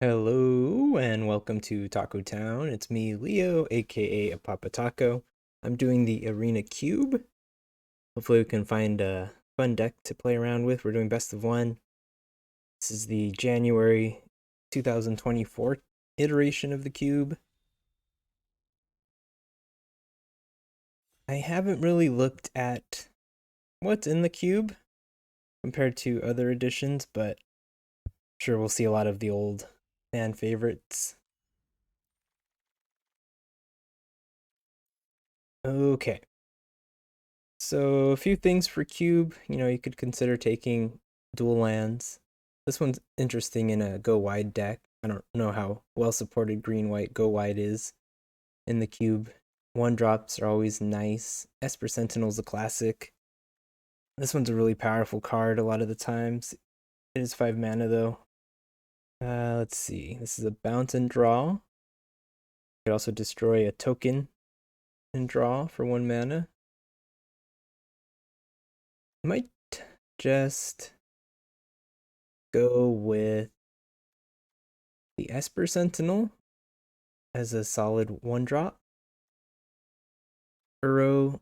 Hello and welcome to Taco Town. It's me, Leo, aka Papa Taco. I'm doing the Arena Cube. Hopefully, we can find a fun deck to play around with. We're doing best of one. This is the January 2024 iteration of the Cube. I haven't really looked at what's in the Cube compared to other editions, but I'm sure we'll see a lot of the old fan favorites. Okay. So a few things for cube, you could consider taking dual lands. This one's interesting in a go wide deck. I don't know how well supported green white go wide is in the cube. One drops are always nice. Esper Sentinel's a classic. This one's a really powerful card a lot of the times. It is 5 mana though. Let's see. This is a bounce and draw. You could also destroy a token and draw for 1 mana. Might just go with the Esper Sentinel as a solid 1 drop. Uro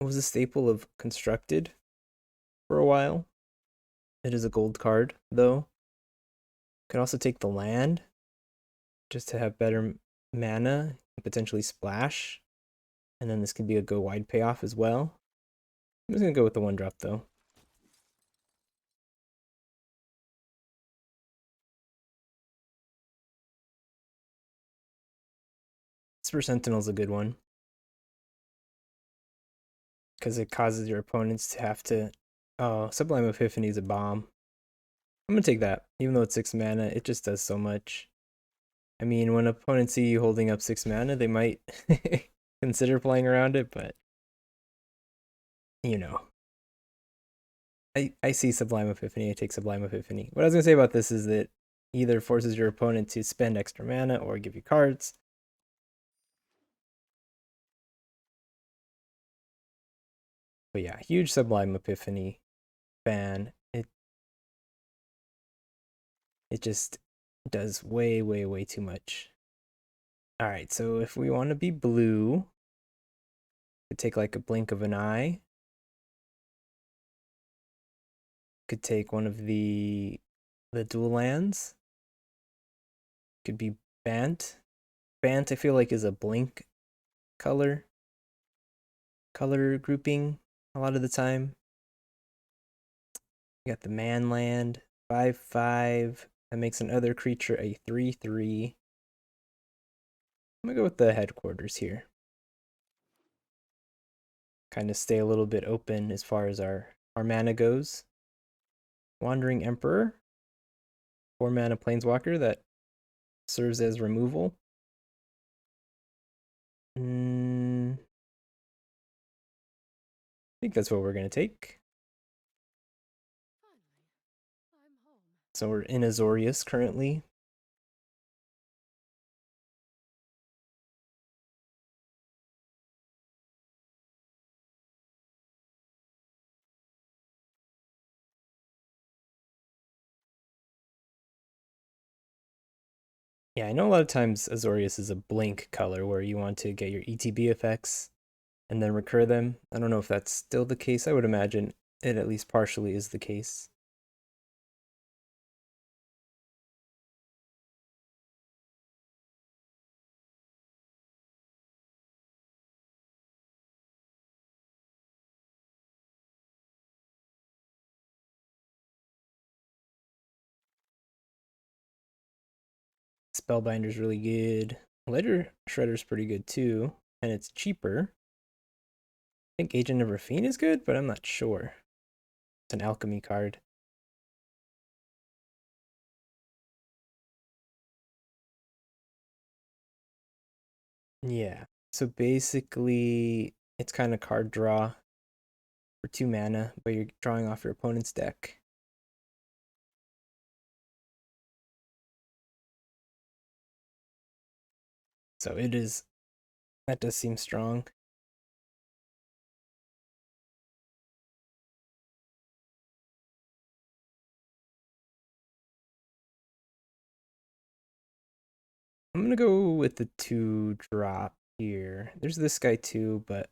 was a staple of Constructed for a while. It is a gold card, though. Could also take the land just to have better mana and potentially splash. And then this could be a go wide payoff as well. I'm just gonna go with the 1 drop though. Esper Sentinel's a good one because it causes your opponents to have to. Oh, Sublime Epiphany is a bomb. I'm gonna take that, even though it's 6 mana. It just does so much. I mean, when opponents see you holding up 6 mana, they might consider playing around it, but you know. I see Sublime Epiphany, I take Sublime Epiphany. What I was gonna say about this is that either forces your opponent to spend extra mana or give you cards. But yeah, huge Sublime Epiphany fan. It just does way, way, way too much. Alright, so if we want to be blue, could take like a blink of an eye. Could take one of the dual lands. Could be Bant. Bant I feel like is a blink color grouping a lot of the time. You got the man land, 5/5. That makes another creature a 3/3. I'm gonna go with the headquarters here. Kind of stay a little bit open as far as our mana goes. Wandering Emperor, 4 mana planeswalker that serves as removal. I think that's what we're gonna take. So we're in Azorius currently. Yeah, I know a lot of times Azorius is a blink color where you want to get your ETB effects and then recur them. I don't know if that's still the case. I would imagine it at least partially is the case. Spellbinder's really good. Ledger Shredder's pretty good too, and it's cheaper. I think Agent of Rafine is good, but I'm not sure. It's an alchemy card. Yeah. So basically, it's kind of card draw for 2 mana, but you're drawing off your opponent's deck. So it is, that does seem strong. I'm gonna go with the 2-drop here. There's this guy too, but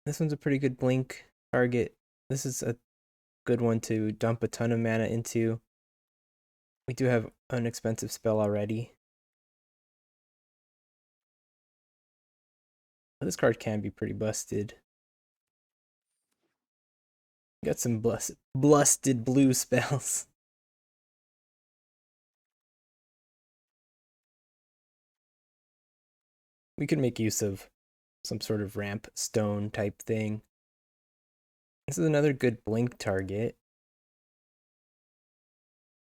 this one's a pretty good blink target. This is a good one to dump a ton of mana into. We do have an expensive spell already. But this card can be pretty busted. Got some blusted blue spells. We could make use of some sort of ramp stone type thing. This is another good blink target.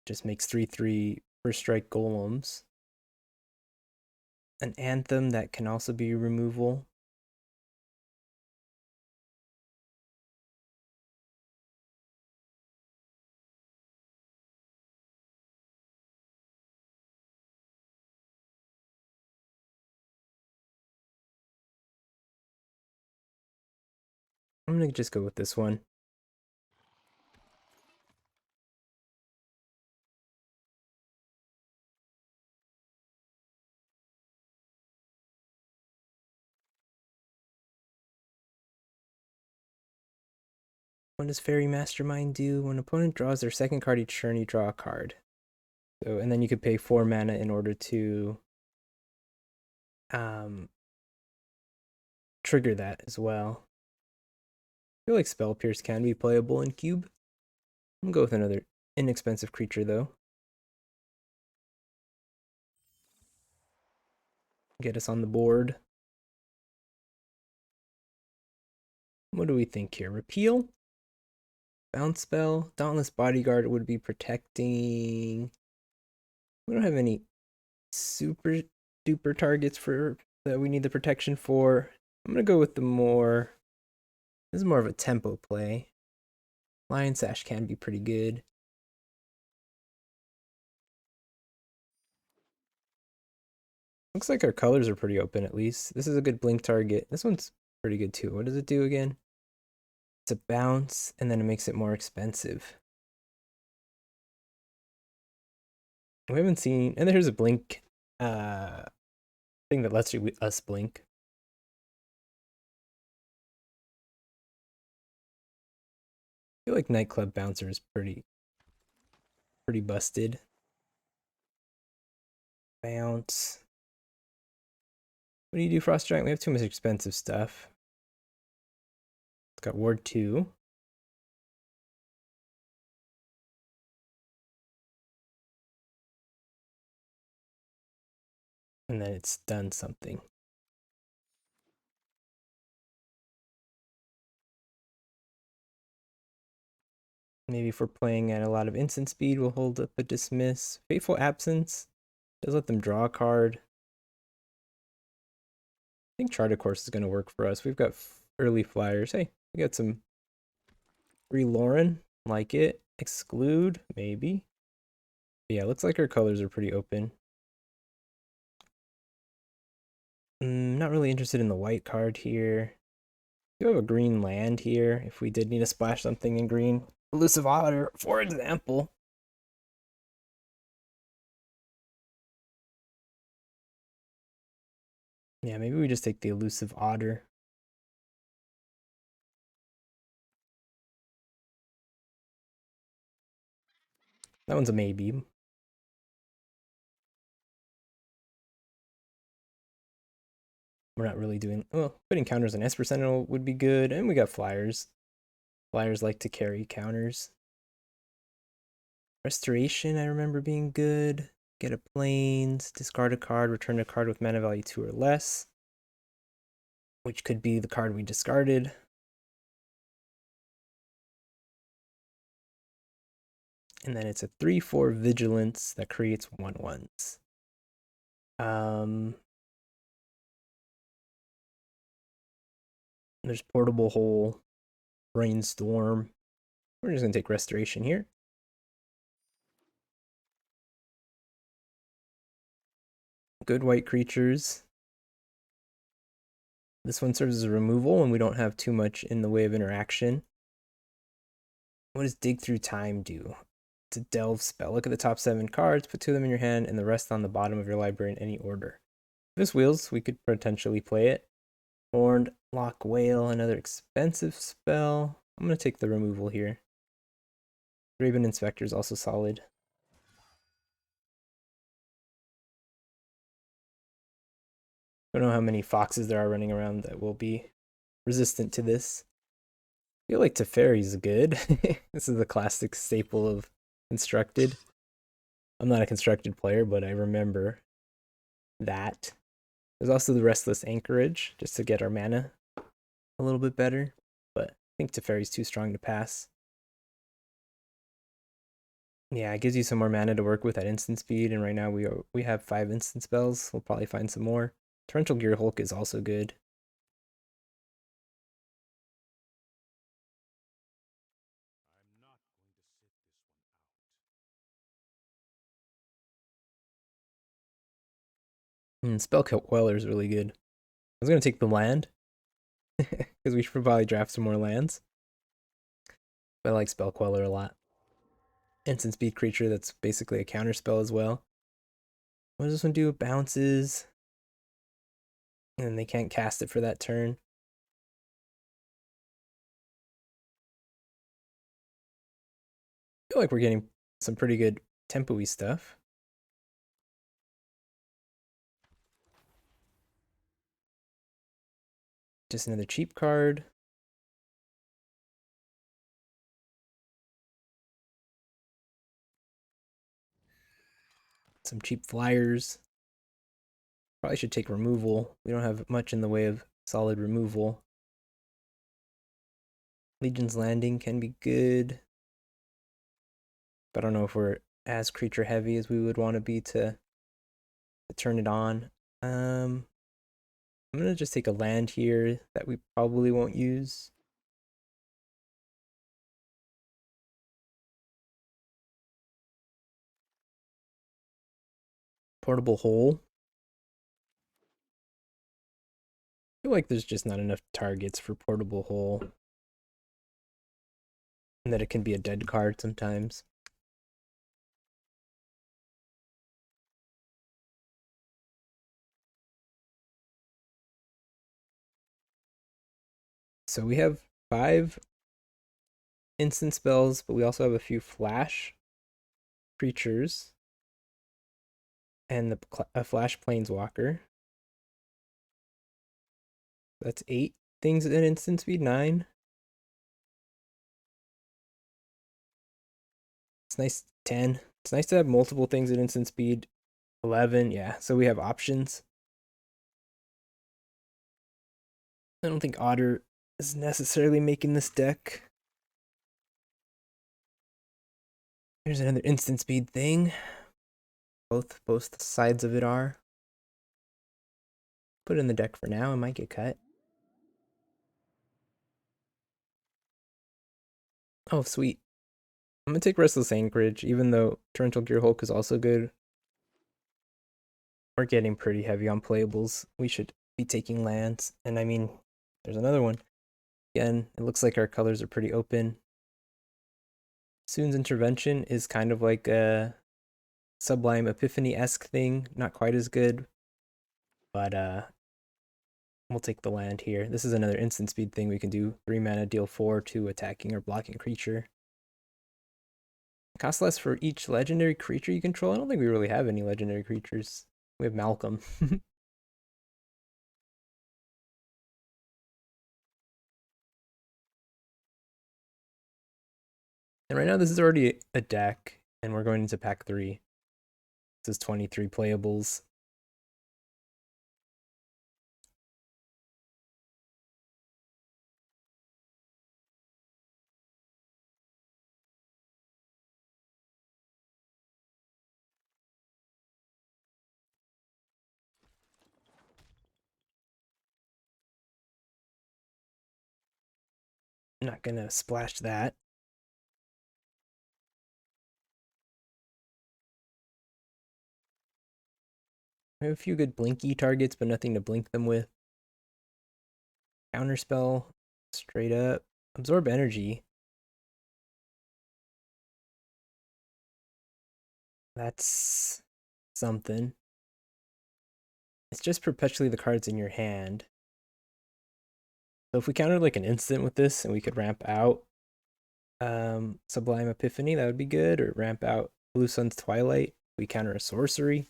Just makes 3/3 first strike golems. An anthem that can also be removal. I'm gonna just go with this one. What does Fairy Mastermind do? When an opponent draws their second card each turn, you draw a card. So, and then you could pay 4 mana in order to trigger that as well. I feel like Spell Pierce can be playable in Cube. I'm gonna go with another inexpensive creature though. Get us on the board. What do we think here? Repeal? Bounce spell? Dauntless Bodyguard would be protecting. We don't have any super duper targets for that we need the protection for. I'm gonna go with the more. This is more of a tempo play. Lion Sash can be pretty good. Looks like our colors are pretty open at least. This is a good blink target. This one's pretty good too. What does it do again? It's a bounce, and then it makes it more expensive. We haven't seen, and there's a blink thing that lets us blink. I feel like Nightclub Bouncer is pretty busted. Bounce. What do you do, Frost Giant? We have too much expensive stuff. It's got Ward 2. And then it's done something. Maybe if we're playing at a lot of instant speed, we'll hold up a Dismiss. Fateful Absence does let them draw a card. I think Charter Course is going to work for us. We've got early flyers. Hey, we got some free Lauren. Like it. Exclude, maybe. Yeah, looks like our colors are pretty open. Not really interested in the white card here. We do have a green land here if we did need to splash something in green. Elusive Otter, for example. Yeah, maybe we just take the Elusive Otter. That one's a maybe. We're not really doing... Well, putting counters on Esper Sentinel would be good. And we got flyers. Flyers like to carry counters. Restoration, I remember being good. Get a plains, discard a card, return a card with mana value 2 or less. Which could be the card we discarded. And then it's a 3/4 vigilance that creates 1/1s. There's Portable Hole, Brainstorm. We're just gonna take Restoration here. Good white creatures. This one serves as a removal and we don't have too much in the way of interaction. What does Dig Through Time do? It's a delve spell. Look at the top 7 cards, put 2 of them in your hand, and the rest on the bottom of your library in any order. If this wheels, we could potentially play it. Horned Lock Whale, another expensive spell. I'm going to take the removal here. Raven Inspector is also solid. I don't know how many foxes there are running around that will be resistant to this. I feel like Teferi's good. This is the classic staple of Constructed. I'm not a Constructed player, but I remember that. There's also the Restless Anchorage, just to get our mana a little bit better. But I think Teferi's too strong to pass. Yeah, it gives you some more mana to work with at instant speed, and right now we have 5 instant spells. We'll probably find some more. Torrential Gear Hulk is also good. Spell Queller is really good. I was gonna take the land because we should probably draft some more lands. But I like Spell Queller a lot. Instant speed creature that's basically a counter spell as well. What does this one do? It bounces. And they can't cast it for that turn. I feel like we're getting some pretty good tempo-y stuff. Just another cheap card. Some cheap flyers. Probably should take removal. We don't have much in the way of solid removal. Legion's Landing can be good. But I don't know if we're as creature heavy as we would want to be to turn it on. I'm gonna just take a land here that we probably won't use. Portable Hole. I feel like there's just not enough targets for Portable Hole. And that it can be a dead card sometimes. So we have 5 instant spells, but we also have a few flash creatures and a flash planeswalker. That's 8 things at instant speed. 9. It's nice. 10. It's nice to have multiple things at instant speed. 11. Yeah, so we have options. I don't think Otter is necessarily making this deck. Here's another instant speed thing. Both sides of it are. Put it in the deck for now. It might get cut. Oh, sweet. I'm gonna take Restless Anchorage, even though Torrential Gear Hulk is also good. We're getting pretty heavy on playables. We should be taking lands. And I mean, there's another one. Again, it looks like our colors are pretty open. Soon's Intervention is kind of like a Sublime Epiphany-esque thing. Not quite as good. But we'll take the land here. This is another instant speed thing we can do. 3 mana, deal 4 to attacking or blocking creature. Cost less for each legendary creature you control. I don't think we really have any legendary creatures. We have Malcolm. And right now this is already a deck, and we're going into pack 3. This is 23 playables. I'm not gonna splash that. We have a few good blinky targets, but nothing to blink them with. Counterspell, straight up. Absorb energy. That's something. It's just perpetually the cards in your hand. So if we countered like an instant with this and we could ramp out Sublime Epiphany, that would be good. Or ramp out Blue Sun's Twilight. We counter a sorcery.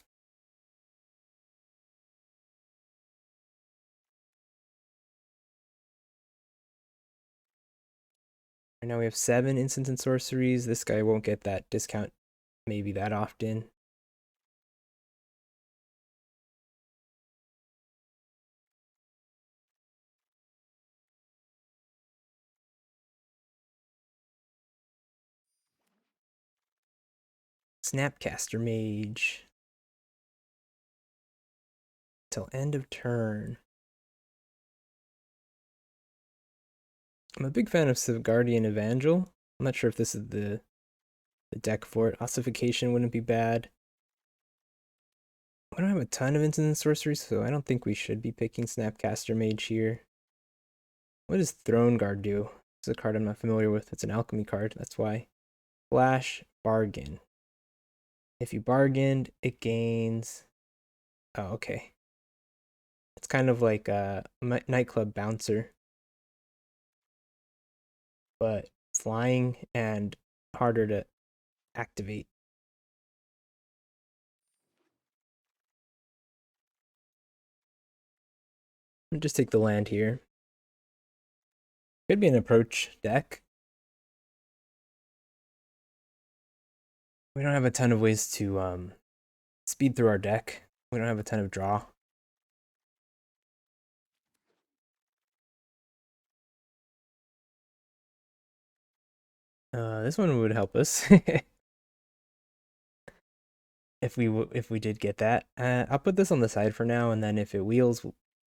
Right now we have 7 instants and sorceries. This guy won't get that discount maybe that often. Snapcaster Mage. Till end of turn. I'm a big fan of Guardian Evangel. I'm not sure if this is the deck for it. Ossification wouldn't be bad. I don't have a ton of instant sorceries, so I don't think we should be picking Snapcaster Mage here. What does Throne Guard do? It's a card I'm not familiar with. It's an alchemy card, that's why. Flash Bargain. If you bargained, it gains... Oh, okay. It's kind of like a nightclub bouncer, but flying and harder to activate. I'll just take the land here. Could be an approach deck. We don't have a ton of ways to speed through our deck. We don't have a ton of draw. This one would help us if we did get that. I'll put this on the side for now, and then if it wheels,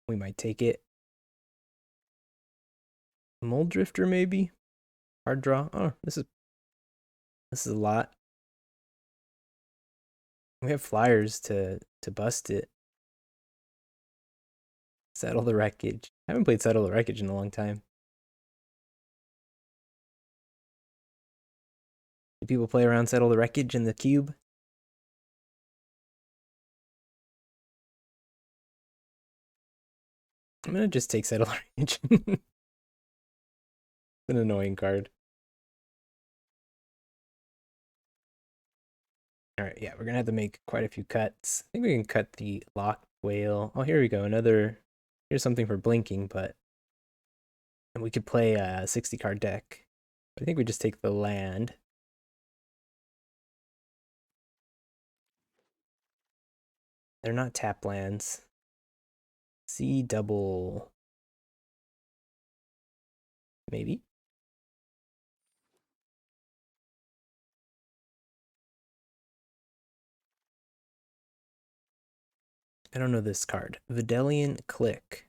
we might take it. Mold Drifter maybe. Hard draw. Oh, this is a lot. We have flyers to bust it. Settle the Wreckage. I haven't played Settle the Wreckage in a long time. Do people play around Settle the Wreckage in the cube? I'm gonna just take Settle the Wreckage. It's an annoying card. Alright, yeah, we're gonna have to make quite a few cuts. I think we can cut the Lock Whale. Oh, here we go. Here's something for blinking, but and we could play a 60 card deck. I think we just take the land. They're not tap lands. C double. Maybe. I don't know this card. Videlian Click.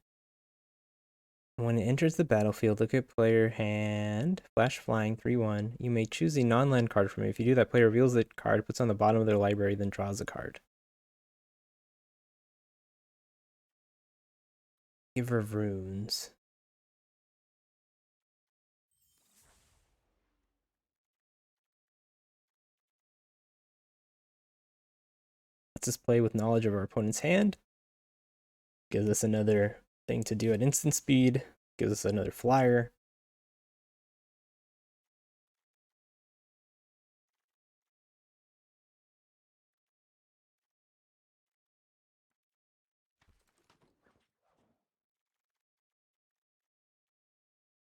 When it enters the battlefield, look at player hand. Flash flying 3/1. You may choose a non-land card from it. If you do, that player reveals the card, puts it on the bottom of their library, then draws a card. Giver of Runes. Let's just play with knowledge of our opponent's hand. Gives us another thing to do at instant speed. Gives us another flyer.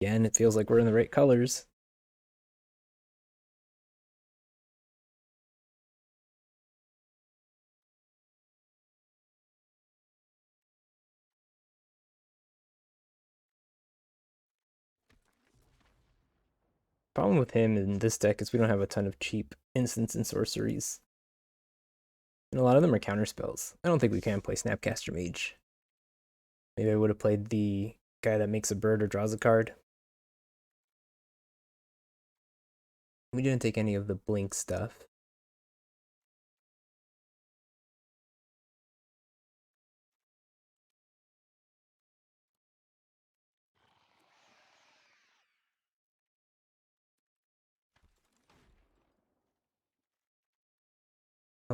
Again, it feels like we're in the right colors. Problem with him in this deck is we don't have a ton of cheap instants and sorceries. And a lot of them are counter spells. I don't think we can play Snapcaster Mage. Maybe I would have played the guy that makes a bird or draws a card. We didn't take any of the blink stuff.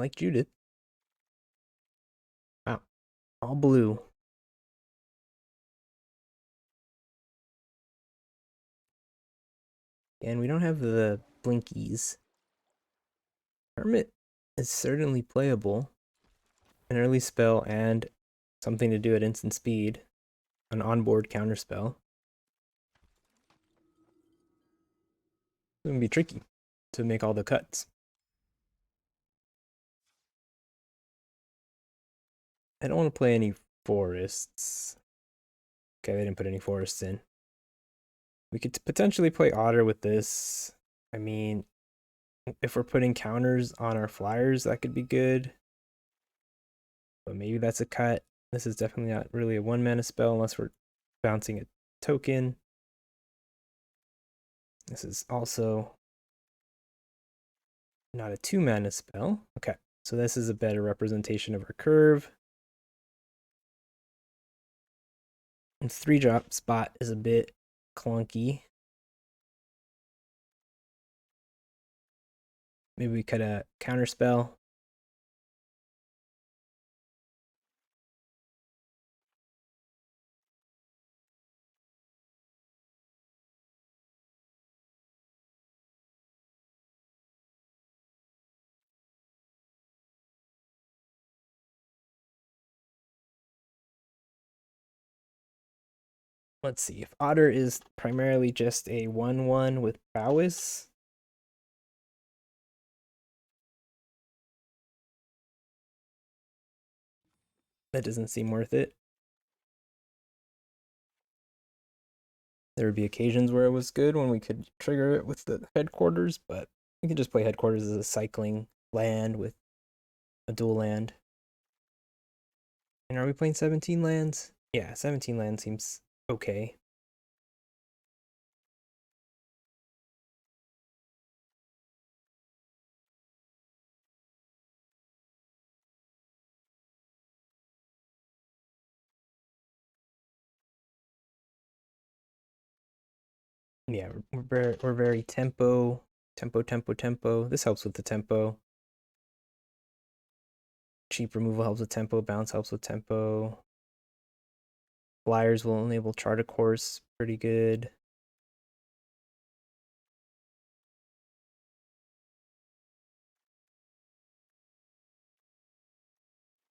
like Judith. Wow, all blue. And we don't have the blinkies. Hermit is certainly playable. An early spell and something to do at instant speed. An onboard counterspell. It's gonna be tricky to make all the cuts. I don't want to play any forests. Okay, they didn't put any forests in. We could potentially play Otter with this. I mean, if we're putting counters on our flyers, that could be good. But maybe that's a cut. This is definitely not really a 1 mana spell unless we're bouncing a token. This is also not a 2 mana spell. Okay, so this is a better representation of our curve. And 3-drop spot is a bit clunky. Maybe we cut a counter spell. Let's see, if Otter is primarily just a 1/1 with prowess, that doesn't seem worth it. There would be occasions where it was good when we could trigger it with the headquarters, but we could just play headquarters as a cycling land with a dual land. And are we playing 17 lands? Yeah, 17 lands seems okay. Yeah, we're very tempo. This helps with the tempo. Cheap removal helps with tempo. Bounce helps with tempo. Flyers will enable Charter Course pretty good.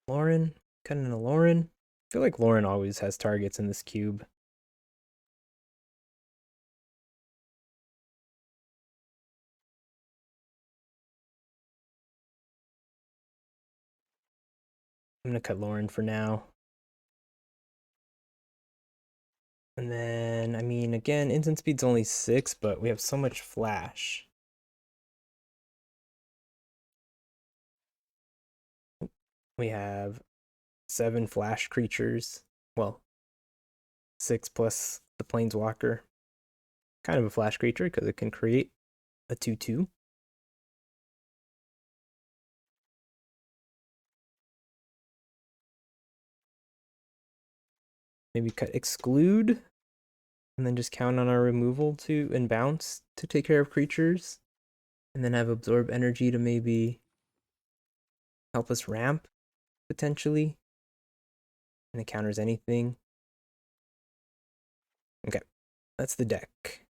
Lauren, cutting in a Lauren. I feel like Lauren always has targets in this cube. I'm gonna cut Lauren for now. And then, I mean, again, instant speed's only 6, but we have so much flash. We have 7 flash creatures. Well, 6 plus the Planeswalker. Kind of a flash creature because it can create a 2/2. Maybe cut exclude and then just count on our removal to and bounce to take care of creatures. And then have absorb energy to maybe help us ramp potentially. And it counters anything. Okay, that's the deck.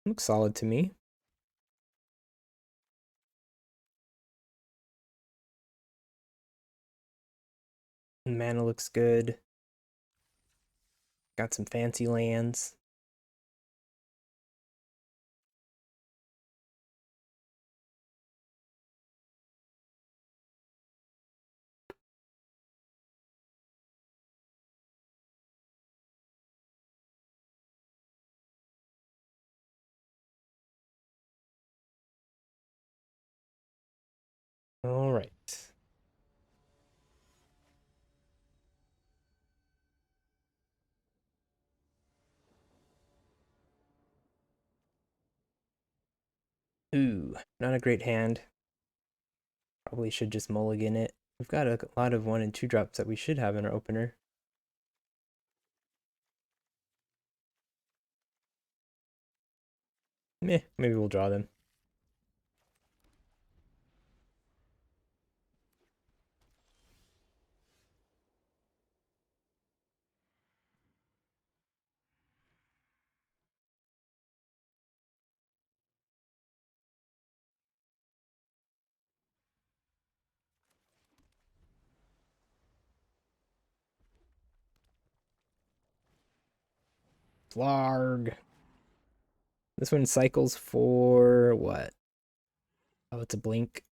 Looks solid to me. Mana looks good. Got some fancy lands. All right. Ooh, not a great hand. Probably should just mulligan it. We've got a lot of 1 and 2 drops that we should have in our opener. Meh, maybe we'll draw them. Flarg. This one cycles for what? Oh, it's a blink.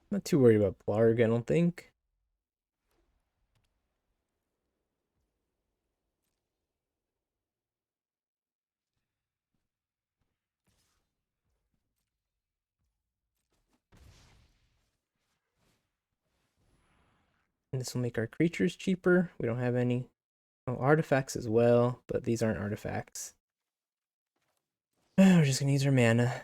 I'm not too worried about Flarg, I don't think. And this will make our creatures cheaper. We don't have any. Oh, artifacts as well, but these aren't artifacts. We're just gonna use our mana.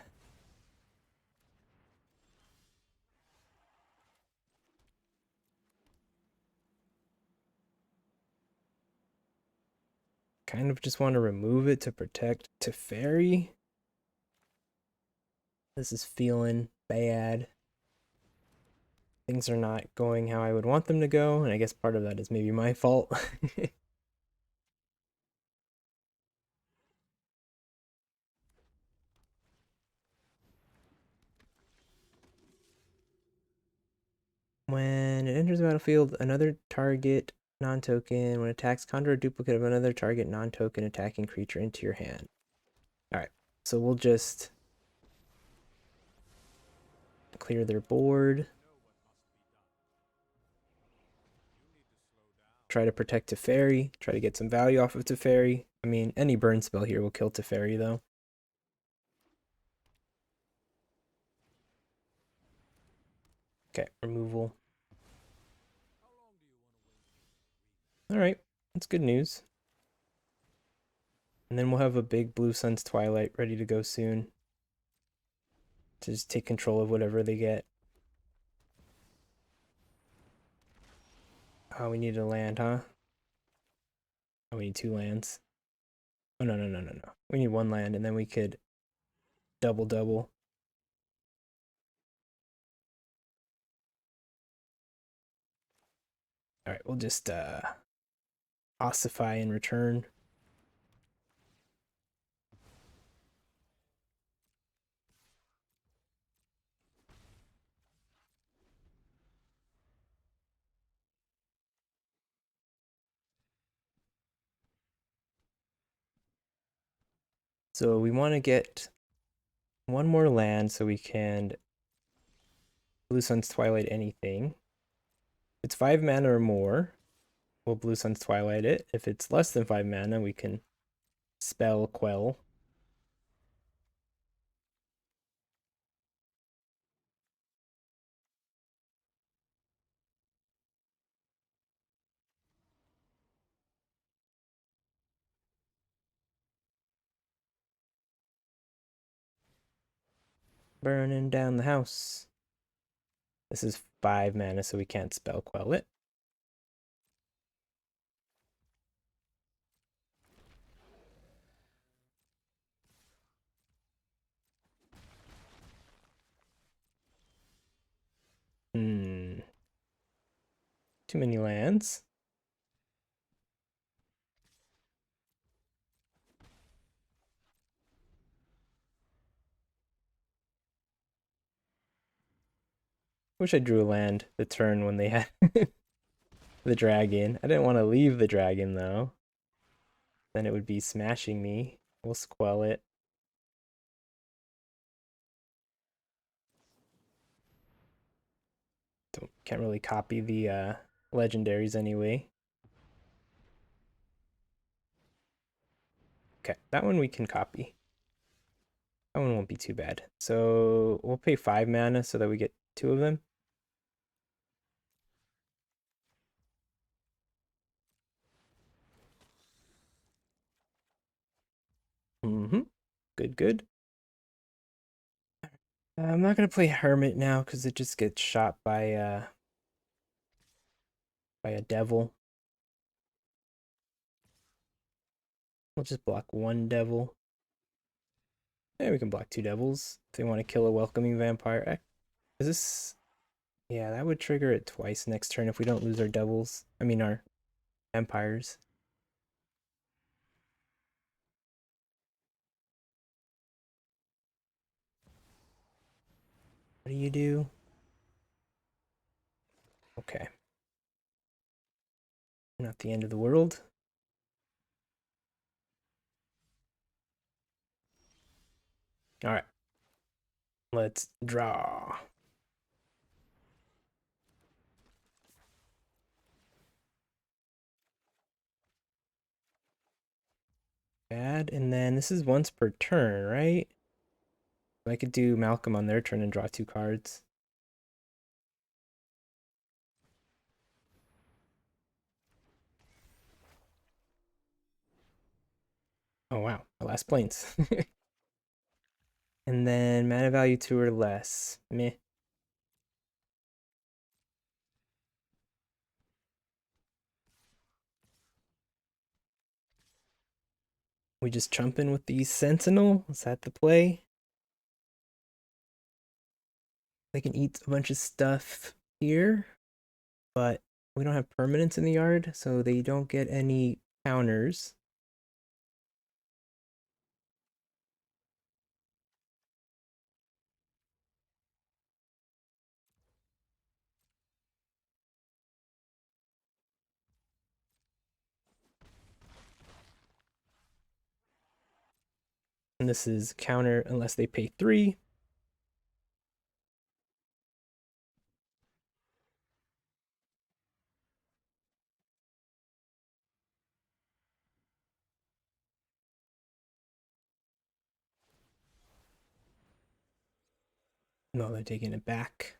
Kind of just want to remove it to protect Teferi. This is feeling bad. Things are not going how I would want them to go, and I guess part of that is maybe my fault. When it enters the battlefield, another target non-token, when it attacks, conjure a duplicate of another target non-token attacking creature into your hand. Alright, so we'll just clear their board. Try to protect Teferi. Try to get some value off of Teferi. I mean, any burn spell here will kill Teferi, though. Okay, removal. Alright, that's good news. And then we'll have a big Blue Sun's Twilight ready to go soon. To just take control of whatever they get. Oh, we need a land, huh? Oh, we need 2 lands. Oh, no, no, no, no, no. We need 1 land, and then we could double. Alright, we'll just ossify in return. So we want to get 1 more land so we can Blue Sun's Twilight anything. If it's 5 mana or more, we'll Blue Sun's Twilight it. If it's less than 5 mana, we can spell Quell. Burning down the house. This is 5 mana, so we can't spell Quell it. Hmm. Too many lands. Wish I drew a land the turn when they had the dragon. I didn't want to leave the dragon though. Then it would be smashing me. We'll squell it. Can't really copy the legendaries anyway. Okay, that one we can copy. That one won't be too bad. So we'll pay 5 mana so that we get 2 of them. Mm-hmm. Good. I'm not gonna play Hermit now because it just gets shot by by a devil. We'll just block one devil. Yeah, we can block two devils if they want to kill a welcoming vampire. Is this... Yeah, that would trigger it twice next turn if we don't lose our devils. I mean, our vampires. What do you do? Okay. Not the end of the world. All right. Let's draw. Bad. And then this is once per turn, right? I could do Malcolm on their turn and draw two cards. Oh, wow. My last planes. And then mana value 2 or less. Meh. We just jump in with the Sentinel. Is that the play? They can eat a bunch of stuff here, but we don't have permanents in the yard, so they don't get any counters. And this is counter unless they pay 3. No, they're taking it back.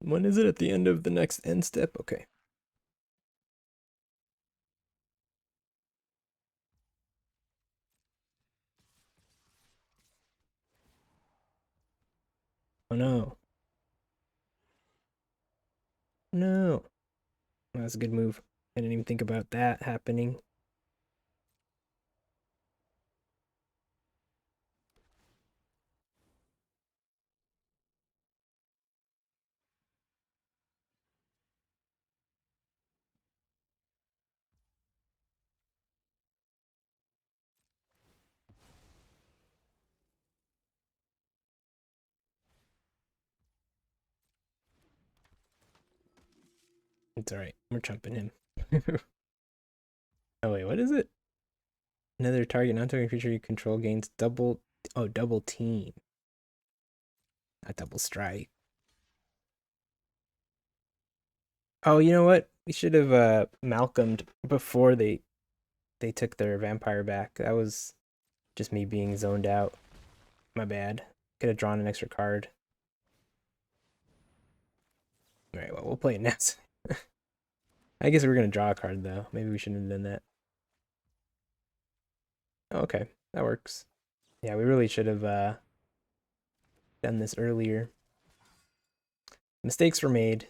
When is it at the end of the next end step? Okay. Oh no. No. That's a good move. I didn't even think about that happening. It's alright. We're jumping him. Oh wait, what is it? Another target non-target creature you control gains double... Oh, double team. Not double strike. Oh, you know what? We should have Malcolmed before they took their vampire back. That was just me being zoned out. My bad. Could have drawn an extra card. Alright, well, we'll play it next. I guess we're gonna draw a card though. Maybe we shouldn't have done that. Oh, okay, that works. Yeah, we really should have done this earlier. Mistakes were made.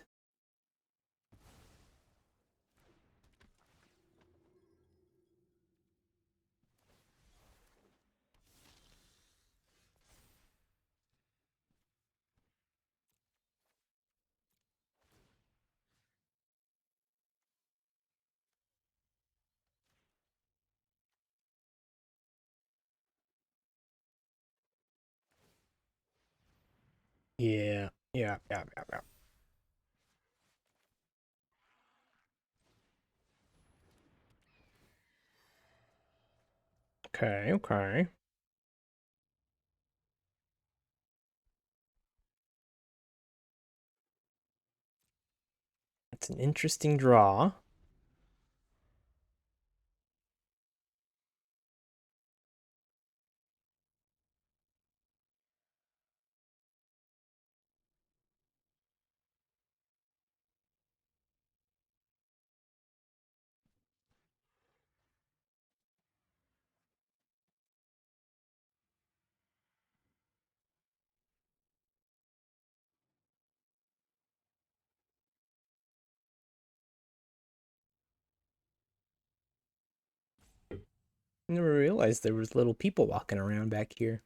Yeah, yeah. Okay, okay. It's an interesting draw. never realized there was little people walking around back here.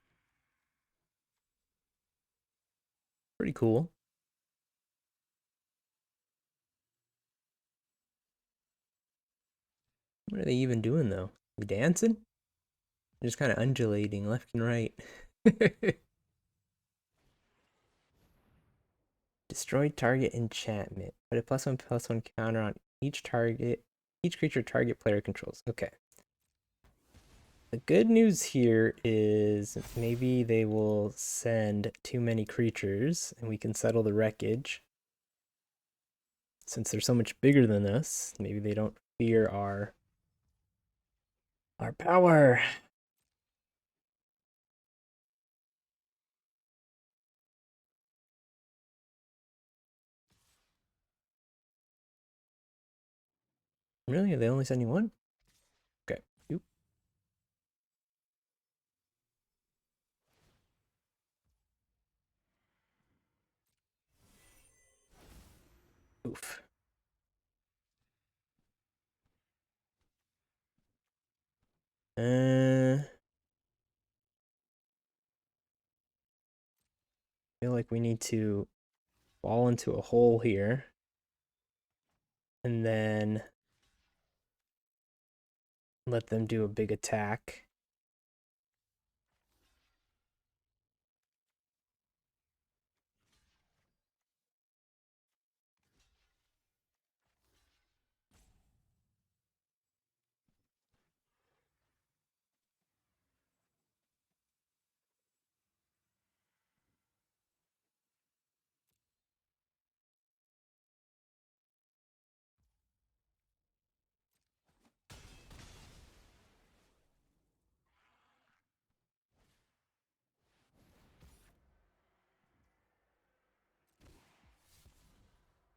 Pretty cool. What are they even doing though? They dancing? Just kind of undulating left and right. Destroy target enchantment. Put a +1/+1 counter on each creature target player controls. Okay. The good news here is maybe they will send too many creatures and we can settle the wreckage. Since they're so much bigger than us, maybe they don't fear our power. Really? Are they only sending one? Okay. Oop. Oof. Feel like we need to fall into a hole here and then let them do a big attack.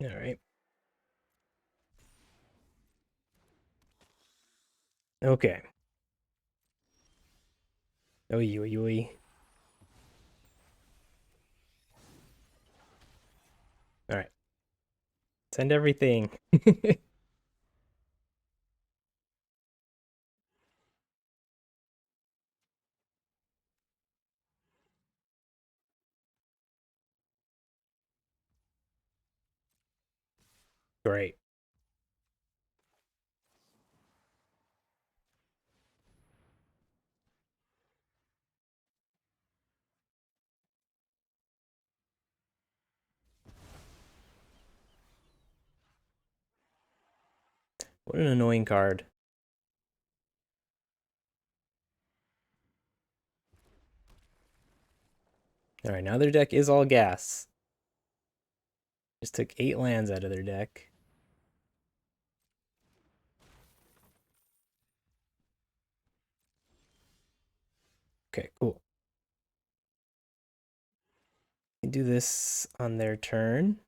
All right. Okay. Oy, oy, oy. All right. Send everything. Great. What an annoying card. All right, now their deck is all gas. Just took 8 lands out of their deck. Okay, cool. Do this on their turn.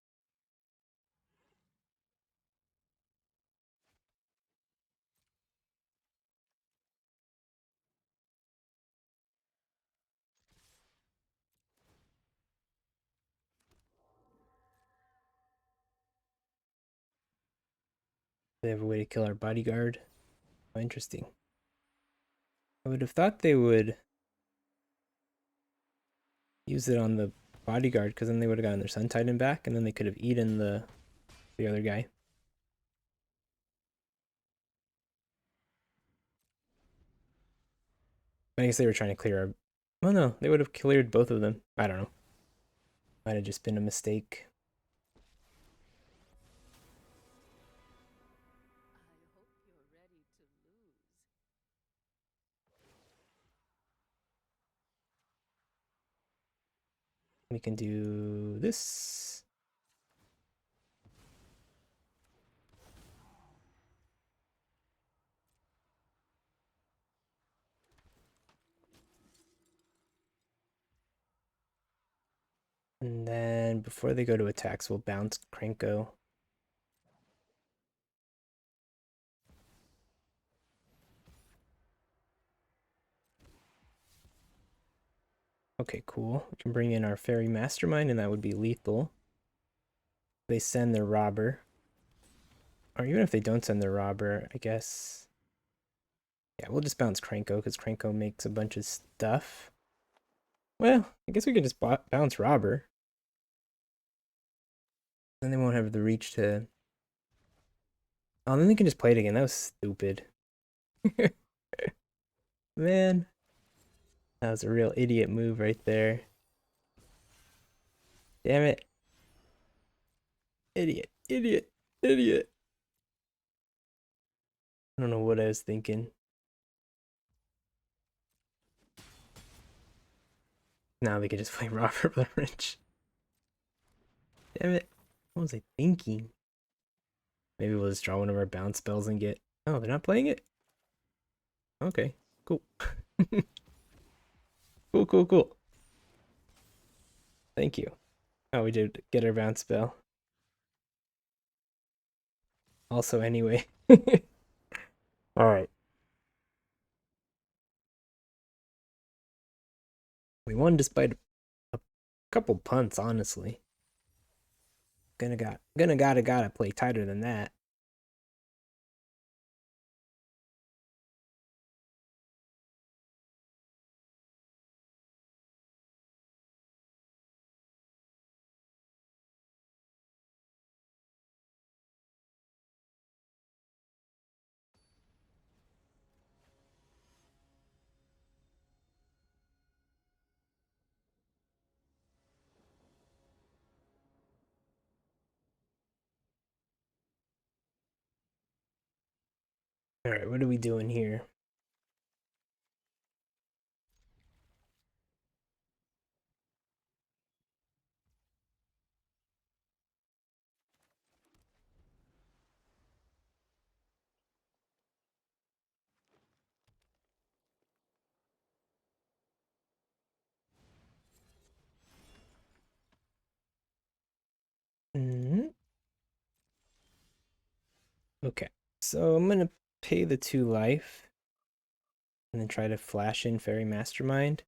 They have a way to kill our bodyguard. Oh, interesting. I would have thought they would use it on the bodyguard because then they would have gotten their Sun Titan back and then they could have eaten the other guy. I guess they were trying to clear our... Oh no, they would have cleared both of them. I don't know. Might have just been a mistake. We can do this. And then before they go to attacks, we'll bounce Krenko. Okay, cool. We can bring in our Fairy Mastermind, and that would be lethal. They send their Robber. Or even if they don't send their Robber, I guess Yeah, we'll just bounce Krenko because Krenko makes a bunch of stuff. Well, I guess we could just bounce Robber. Then they won't have the reach to... Oh, then they can just play it again. That was stupid. Man, that was a real idiot move right there. Damn it. Idiot, idiot, idiot. I don't know what I was thinking. Now they can just play Robert Blevich. Damn it. What was I thinking? Maybe we'll just draw one of our bounce spells and get... Oh, they're not playing it? Okay, cool. Cool, cool, cool. Thank you. Oh, we did get our bounce spell. Also, anyway. Alright. We won despite a couple punts, honestly. Gotta play tighter than that. Alright, what are we doing here? Mm-hmm. Okay, so I'm gonna pay the 2 life and then try to flash in Fairy Mastermind.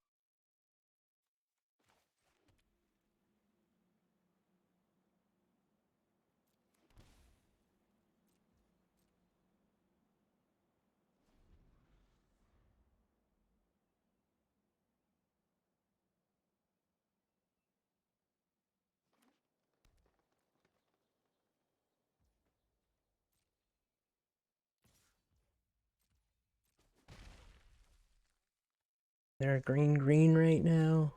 They're green right now.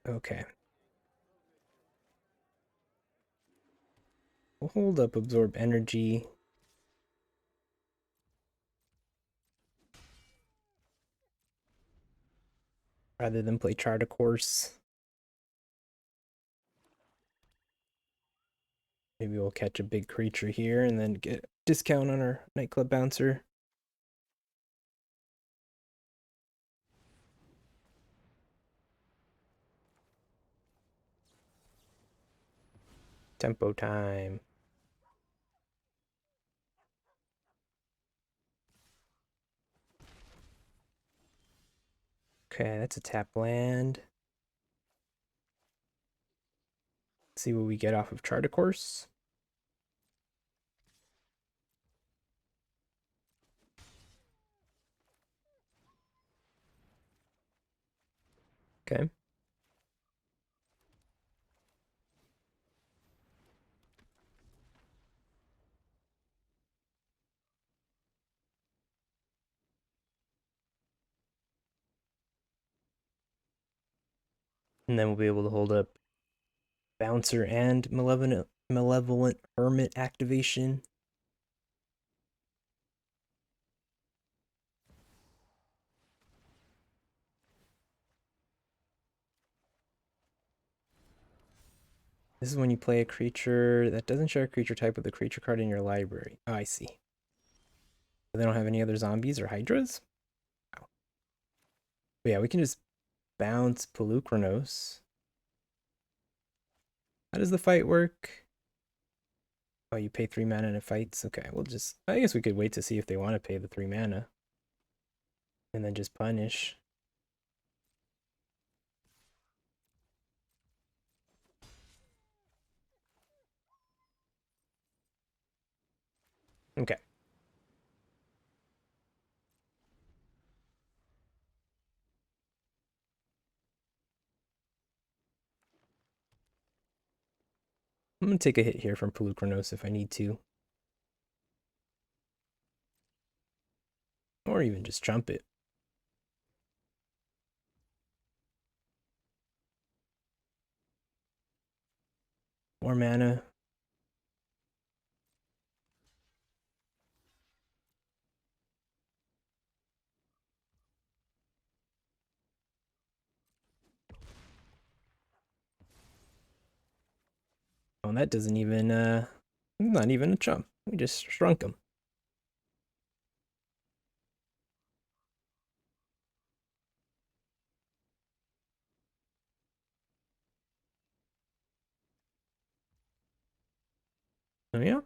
Okay. We'll hold up Absorb Energy. Rather than play Chart a Course. Maybe we'll catch a big creature here and then get a discount on our Nightclub Bouncer. Tempo time. Okay, that's a tap land. Let's see what we get off of Chart a Course. Okay. And then we'll be able to hold up Bouncer and Malevolent Hermit activation. This is when you play a creature that doesn't share a creature type with a creature card in your library. Oh, I see. They don't have any other zombies or hydras? Wow. But yeah, we can just bounce Pelucranos. How does the fight work? Oh, you pay 3 mana and it fights? Okay, we'll just... I guess we could wait to see if they want to pay the 3 mana. And then just punish. Okay. I'm gonna take a hit here from Polukranos if I need to. Or even just jump it. More mana. Oh, that doesn't even, not even a chump. We just shrunk him. Oh, yeah?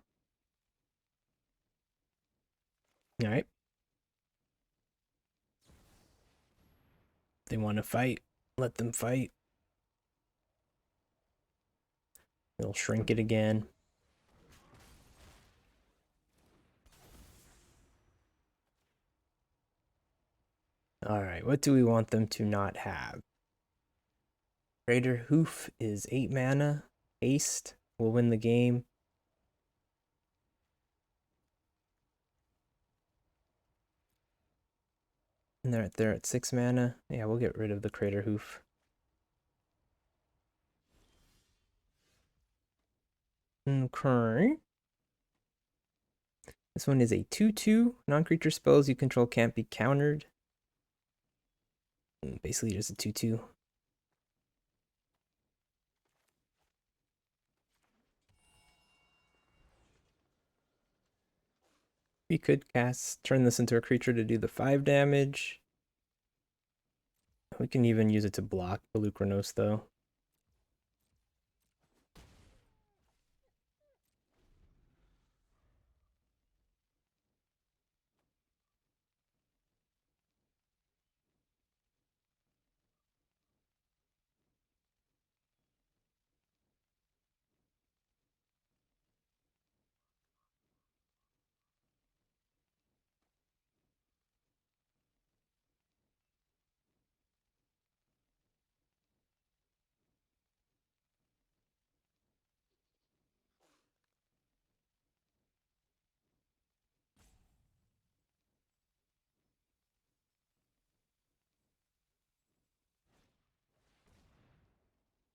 Alright. They want to fight. Let them fight. They'll shrink it again. Alright, what do we want them to not have? Greater Hoof is 8 mana. Haste will win the game. And they're at 6 mana. Yeah, we'll get rid of the Crater Hoof. Okay. This one is a 2/2. Non-creature spells you control can't be countered. Basically just a 2/2. We could turn this into a creature to do the 5 damage. We can even use it to block the Lukranos though.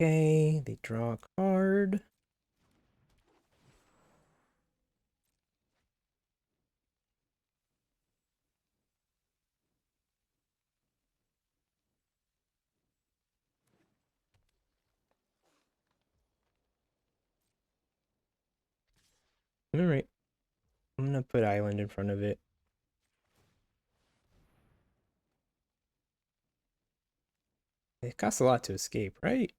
Okay, they draw a card. All right, I'm gonna put island in front of it. It costs a lot to escape, right?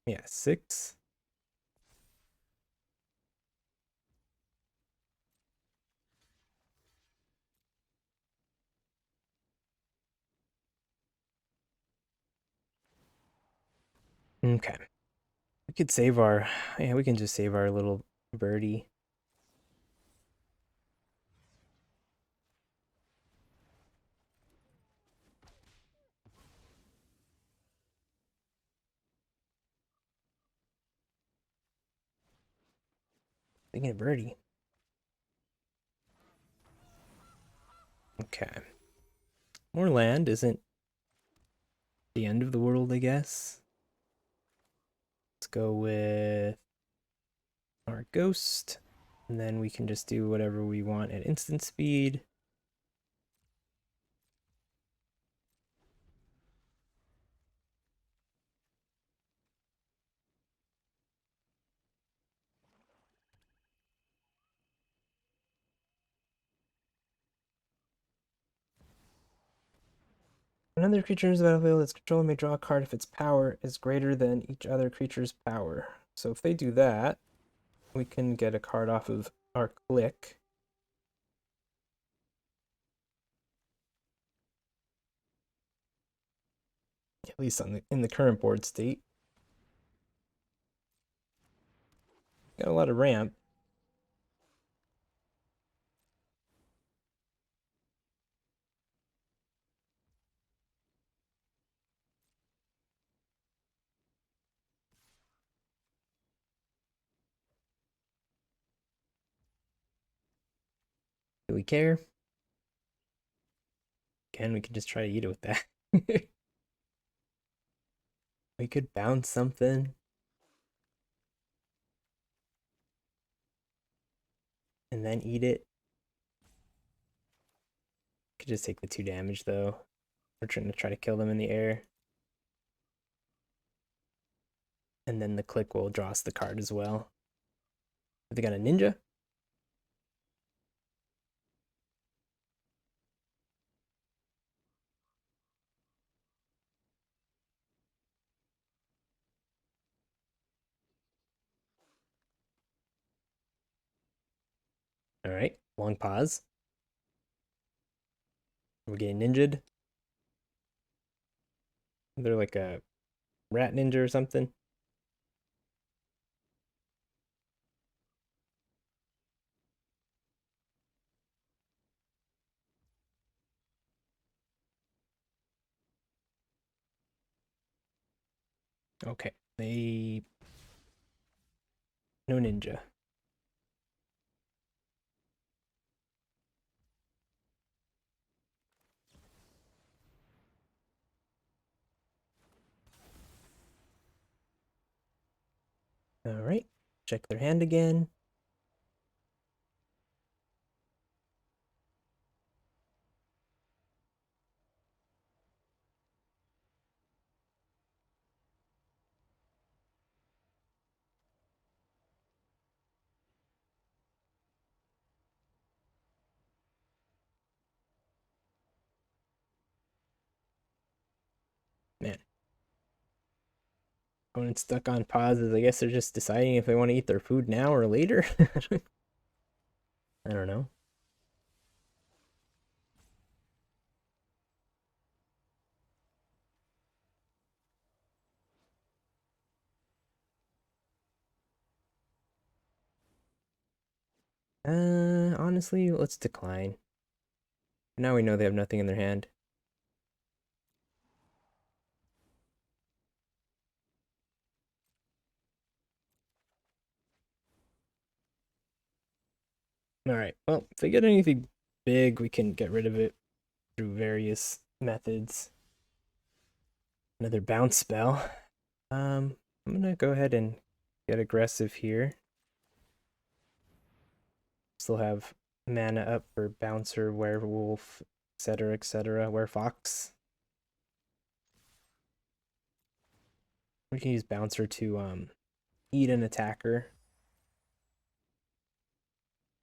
Yeah, 6. Okay. We could save our, yeah, we can just save our little birdie. Thinking of birdie. Okay. More land isn't the end of the world, I guess. Let's go with our ghost. And then we can just do whatever we want at instant speed. Another creature is battlefield. Its controller may draw a card if its power is greater than each other creature's power. So if they do that, we can get a card off of our click. At least in the current board state. Got a lot of ramp. Do we care? Again, we could just try to eat it with that. We could bounce something and then eat it. Could just take the 2 damage though. We're trying to kill them in the air. And then the click will draw us the card as well. Have they got a ninja? All right, long pause. We're getting ninja'd. They're like a rat ninja or something. Okay, they no ninja. All right, check their hand again. Man, when it's stuck on pauses, I guess they're just deciding if they want to eat their food now or later. I don't know. Honestly, let's decline. Now we know they have nothing in their hand. All right. Well, if they get anything big, we can get rid of it through various methods. Another bounce spell. I'm gonna go ahead and get aggressive here. Still have mana up for bouncer, werewolf, etc., etc. Werefox. We can use bouncer to eat an attacker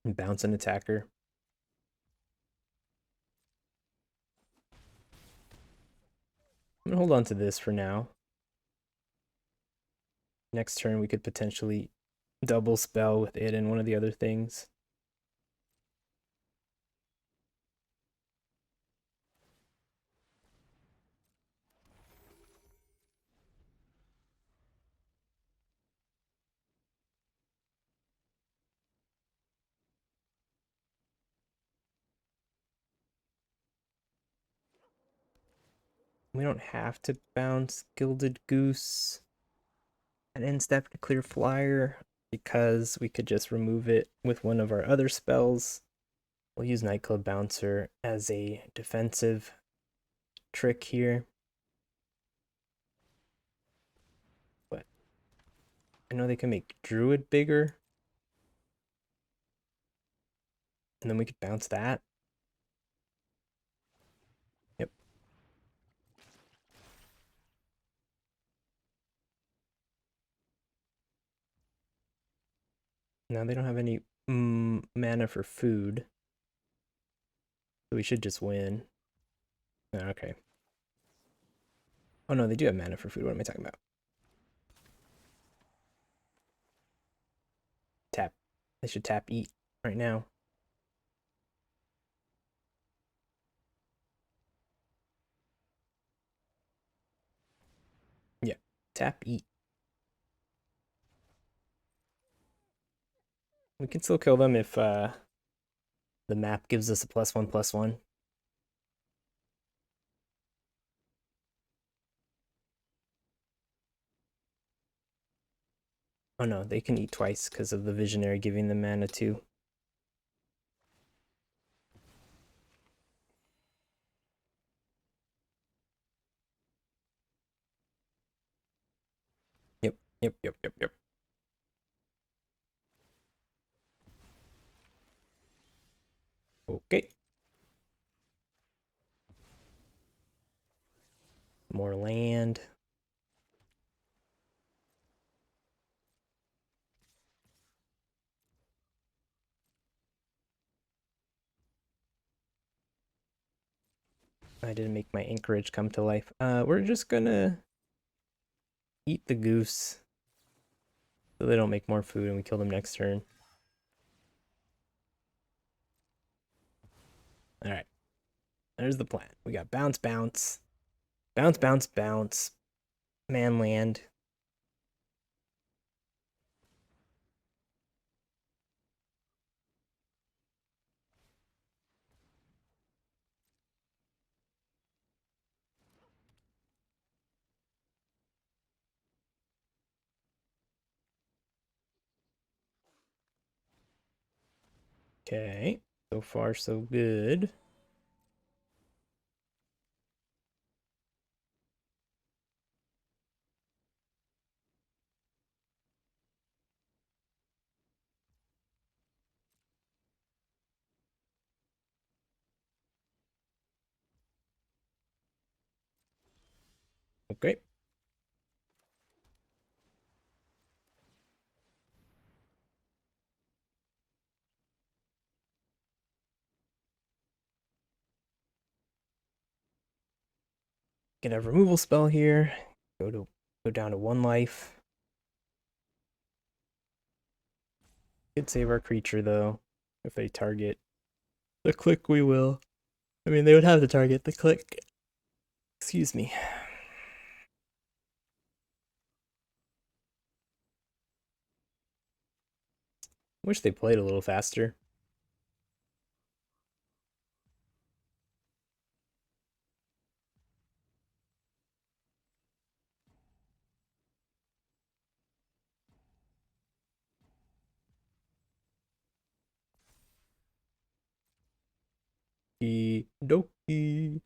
and bounce an attacker. I'm gonna hold on to this for now. Next turn we could potentially double spell with it and one of the other things. We don't have to bounce Gilded Goose and end step to clear flyer because we could just remove it with one of our other spells. We'll use Nightclub Bouncer as a defensive trick here. But I know they can make Druid bigger. And then we could bounce that. Yep. Now they don't have any mana for food. So we should just win. Okay. Oh no, they do have mana for food. What am I talking about? Tap. They should tap eat right now. Yeah. Tap eat. We can still kill them if the map gives us a +1/+1. Oh no, they can eat twice because of the visionary giving them mana too. Yep, yep, yep, yep. Okay. More land. I didn't make my anchorage come to life. We're just gonna eat the goose so they don't make more food and we kill them next turn. All right. There's the plan. We got bounce, bounce, bounce, bounce, bounce, man land. Okay. So far, so good. Okay. Get a removal spell here. Go down to 1 life. Could save our creature though. If they target the click, we will. I mean, they would have to target the click. Excuse me. Wish they played a little faster. Doki.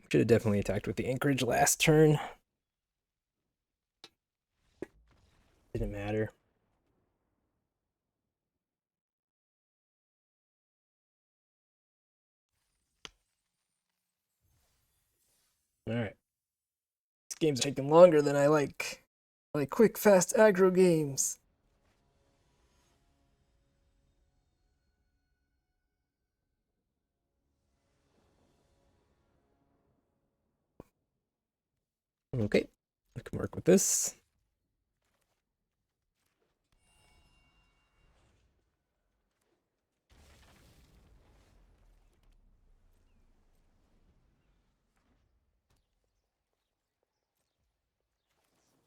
Should have definitely attacked with the anchorage last turn. Didn't matter. Alright. This game's taking longer than I like. I like quick, fast aggro games. Okay. I can work with this.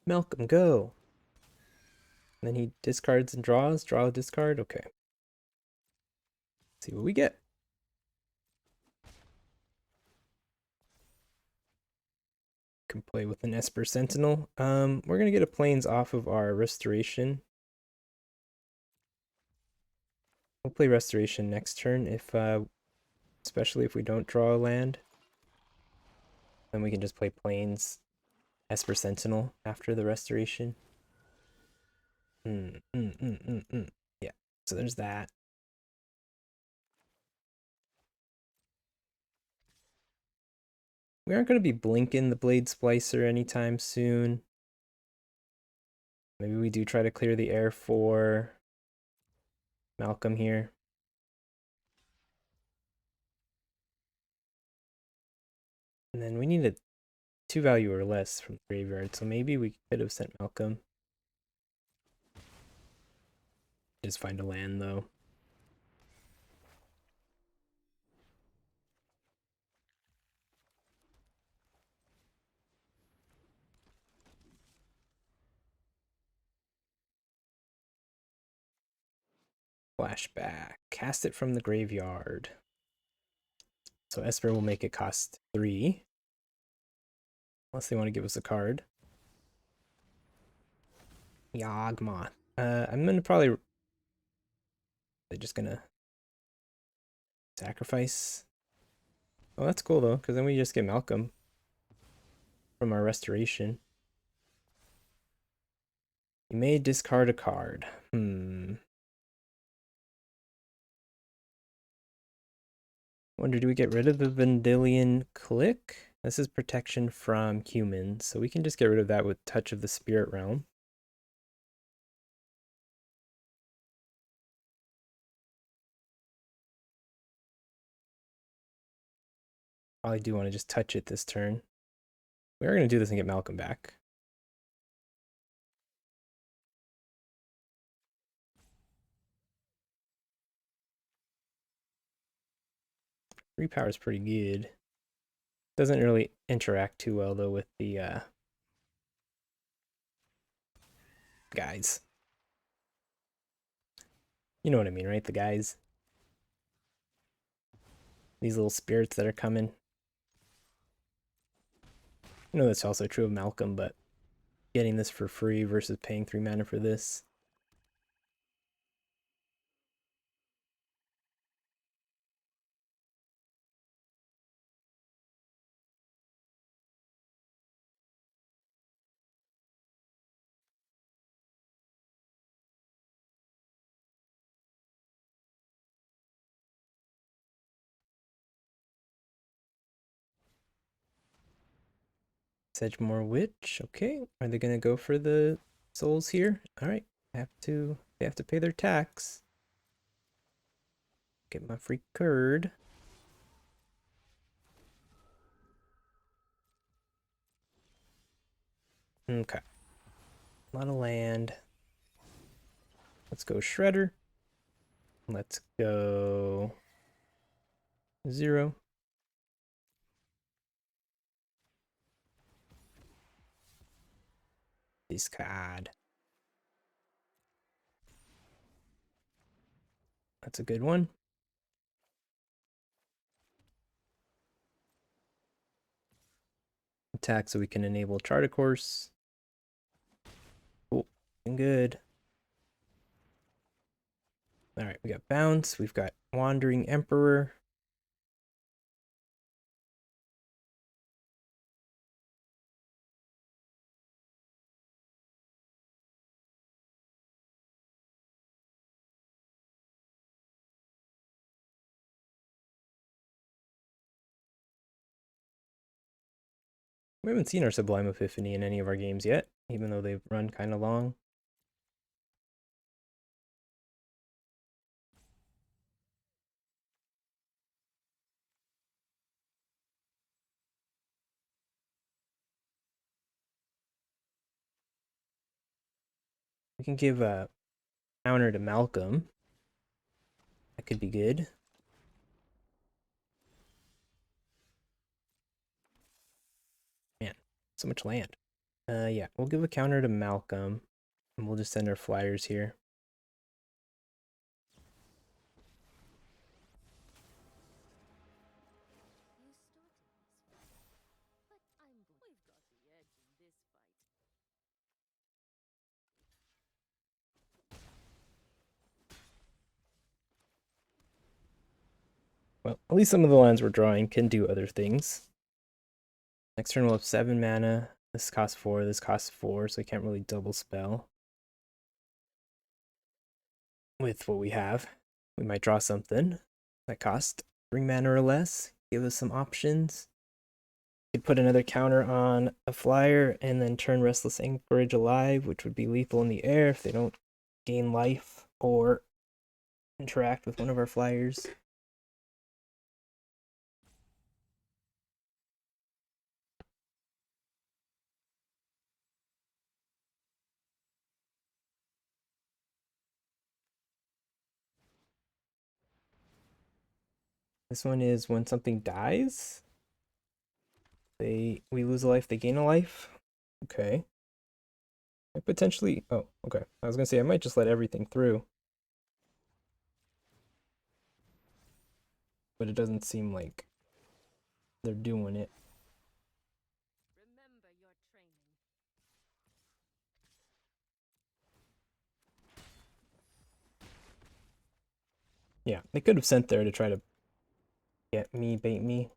Malcolm, go. And then he discards and draws. Draw a discard. Okay. See what we get. Can play with an Esper Sentinel. We're gonna get a plains off of our restoration. We'll play restoration next turn if especially if we don't draw a land. Then we can just play plains Esper Sentinel after the restoration. Yeah, so there's that. We aren't going to be blinking the Blade Splicer anytime soon. Maybe we do try to clear the air for Malcolm here. And then we need a 2 value or less from the graveyard, so maybe we could have sent Malcolm. Just find a land though. Flashback. Cast it from the graveyard. So Esper will make it cost 3. Unless they want to give us a card. Yawgmoth. I'm gonna probably... They're just gonna sacrifice. Oh, that's cool though, because then we just get Malcolm from our restoration. You may discard a card. Wonder, do we get rid of the Vendilion Click? This is protection from humans, so we can just get rid of that with Touch of the Spirit Realm. Probably do want to just touch it this turn. We are going to do this and get Malcolm back. 3 power is pretty good. Doesn't really interact too well though with the guys. You know what I mean, right? The guys. These little spirits that are coming. I know that's also true of Malcolm, but getting this for free versus paying 3 mana for this. Sedgemoor Witch. Okay. Are they gonna go for the souls here? Alright. They have to pay their tax. Get my free curd. Okay. A lot of land. Let's go Shredder. Let's go 0. Discard. That's a good one. Attack so we can enable Chart a Course. Cool. Good. Alright, we got Bounce. We've got Wandering Emperor. We haven't seen our Sublime Epiphany in any of our games yet, even though they've run kind of long. We can give a counter to Malcolm. That could be good. Man, so much land. Yeah, we'll give a counter to Malcolm, and we'll just send our flyers here. Well, at least some of the lands we're drawing can do other things. Next turn we'll have 7 mana. This costs 4, this costs 4, so I can't really double spell with what we have. We might draw something that costs 3 mana or less. Give us some options. Could put another counter on a flyer and then turn Restless Anchorage alive, which would be lethal in the air if they don't gain life or interact with one of our flyers. This one is when something dies, we lose a life, they gain a life. Okay. I potentially, oh, okay. I was gonna say I might just let everything through. But it doesn't seem like they're doing it. Yeah, they could have sent there to try to get me, bait me.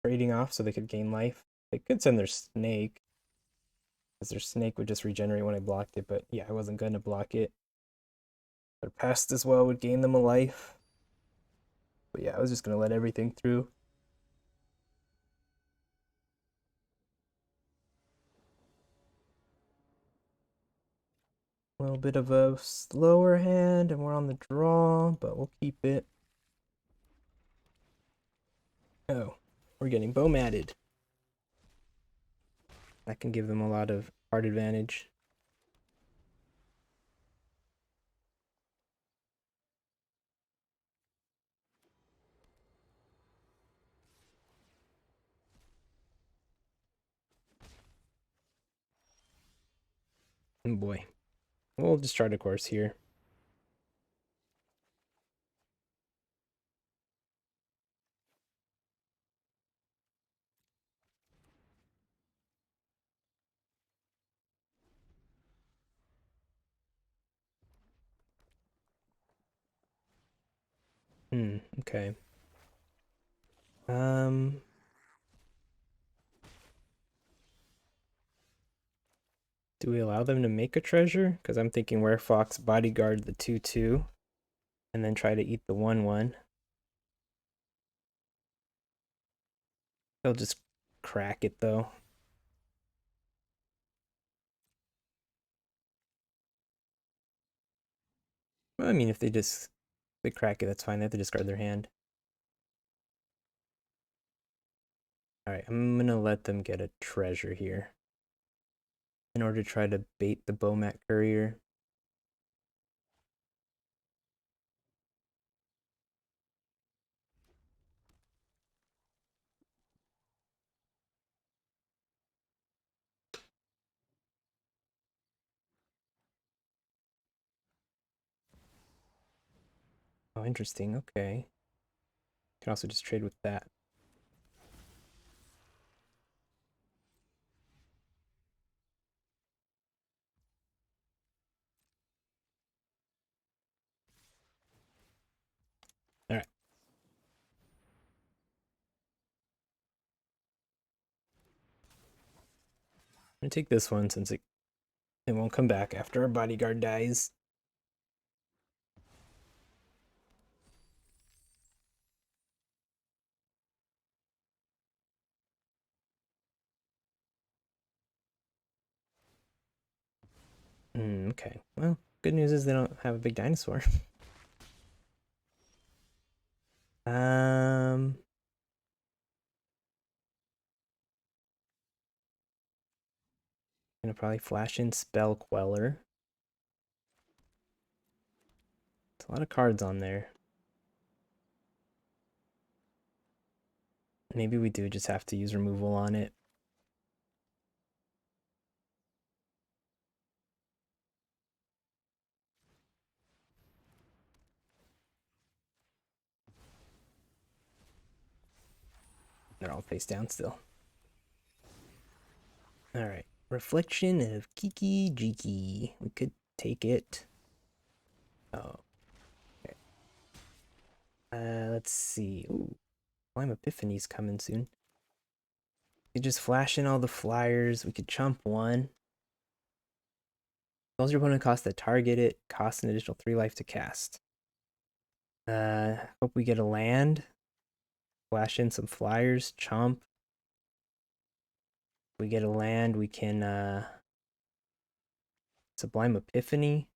trading off so they could gain life. They could send their snake, because their snake would just regenerate when I blocked it, but yeah, I wasn't going to block it. Their pest as well would gain them a life. But yeah, I was just going to let everything through. A little bit of a slower hand, and we're on the draw, but we'll keep it. Oh, we're getting bow matted. That can give them a lot of card advantage. Oh boy. We'll just chart a course here. Okay. Um, do we allow them to make a treasure? Because I'm thinking Were Fox bodyguard the 2/2 and then try to eat the 1/1. They'll just crack it though. Well, I mean, if they crack it, that's fine. They have to discard their hand. All right, I'm gonna let them get a treasure here in order to try to bait the Bomat Courier. Oh, interesting. Okay. Can also just trade with that. All right. I'm gonna take this one since it won't come back after our bodyguard dies. Okay. Well, good news is they don't have a big dinosaur. um, Gonna probably flash in Spell Queller. It's a lot of cards on there. Maybe we do just have to use removal on it. They're all face down still. All right. Reflection of Kiki Jiki. We could take it. Oh. Okay. Let's see. Ooh. Lime Epiphany's coming soon. We could just flash in all the flyers. We could chump one. Spells your opponent cost that target it. Costs an additional 3 life to cast. Hope we get a land. Flash in some flyers. Chump. If we get a land, we can Sublime Epiphany.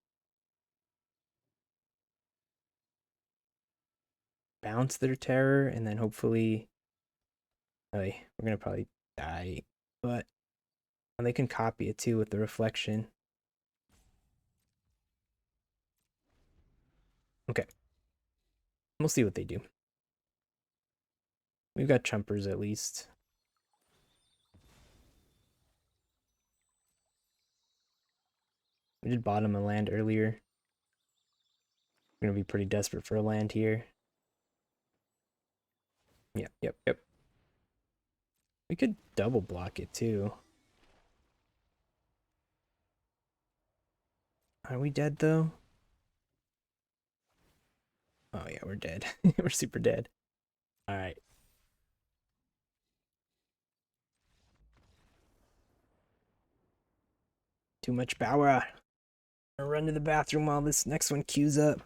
Bounce their terror, and then hopefully we're gonna probably die. But and they can copy it too with the reflection. Okay. We'll see what they do. We've got chumpers at least. We did bottom a land earlier. We're gonna be pretty desperate for a land here. Yep. We could double block it too. Are we dead though? Oh yeah, we're dead. We're super dead. All right. Too much power. I'll run to the bathroom while this next one queues up.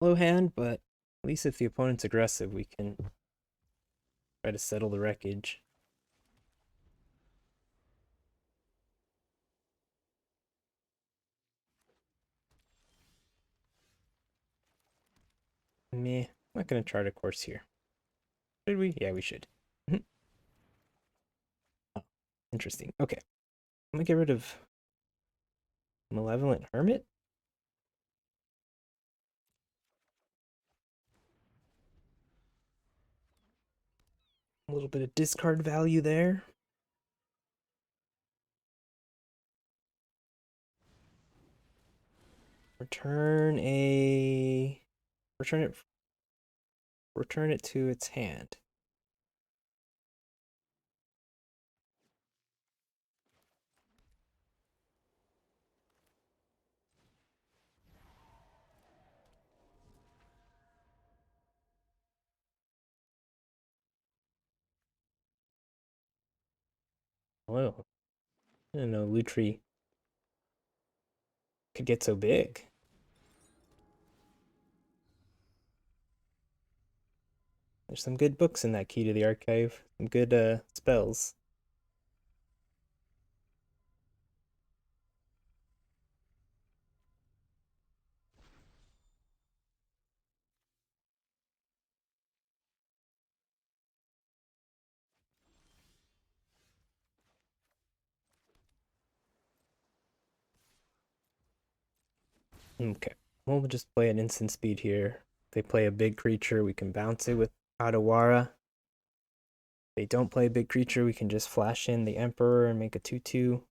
Low hand, but at least if the opponent's aggressive, we can try to settle the wreckage. Meh. I'm not gonna chart a course here. Should we? Yeah, we should. Oh, interesting. Okay. I'm gonna get rid of Malevolent Hermit. A little bit of discard value there. Return a return it to its hand. Whoa. I didn't know Lutri could get so big. There's some good books in that Key to the Archive. Some good spells. Okay. We'll just play an instant speed here. If they play a big creature, we can bounce it with Adawara. If they don't play a big creature, we can just flash in the Emperor and make a 2/2.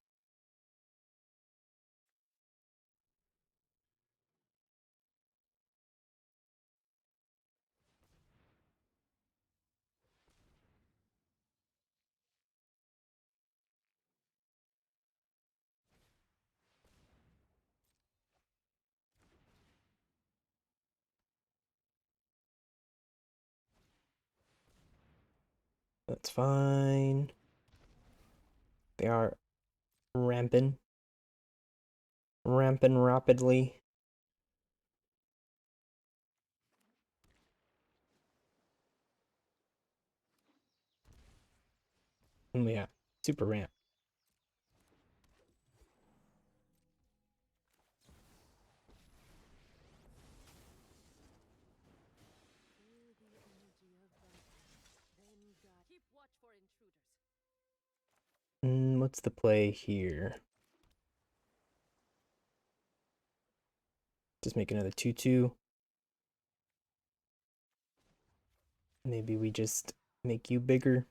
That's fine. They are ramping. Ramping rapidly. Yeah, super ramp. What's the play here? Just make another 2/2. Maybe we just make you bigger.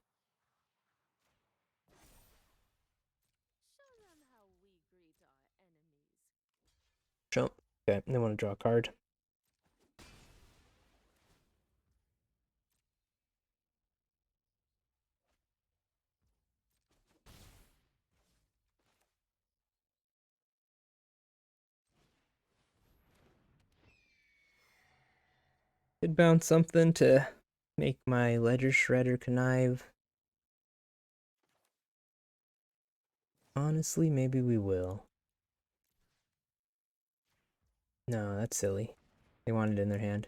Jump. Okay, they want to draw a card. Could bounce something to make my Ledger Shredder connive. Honestly, maybe we will. No, that's silly. They want it in their hand.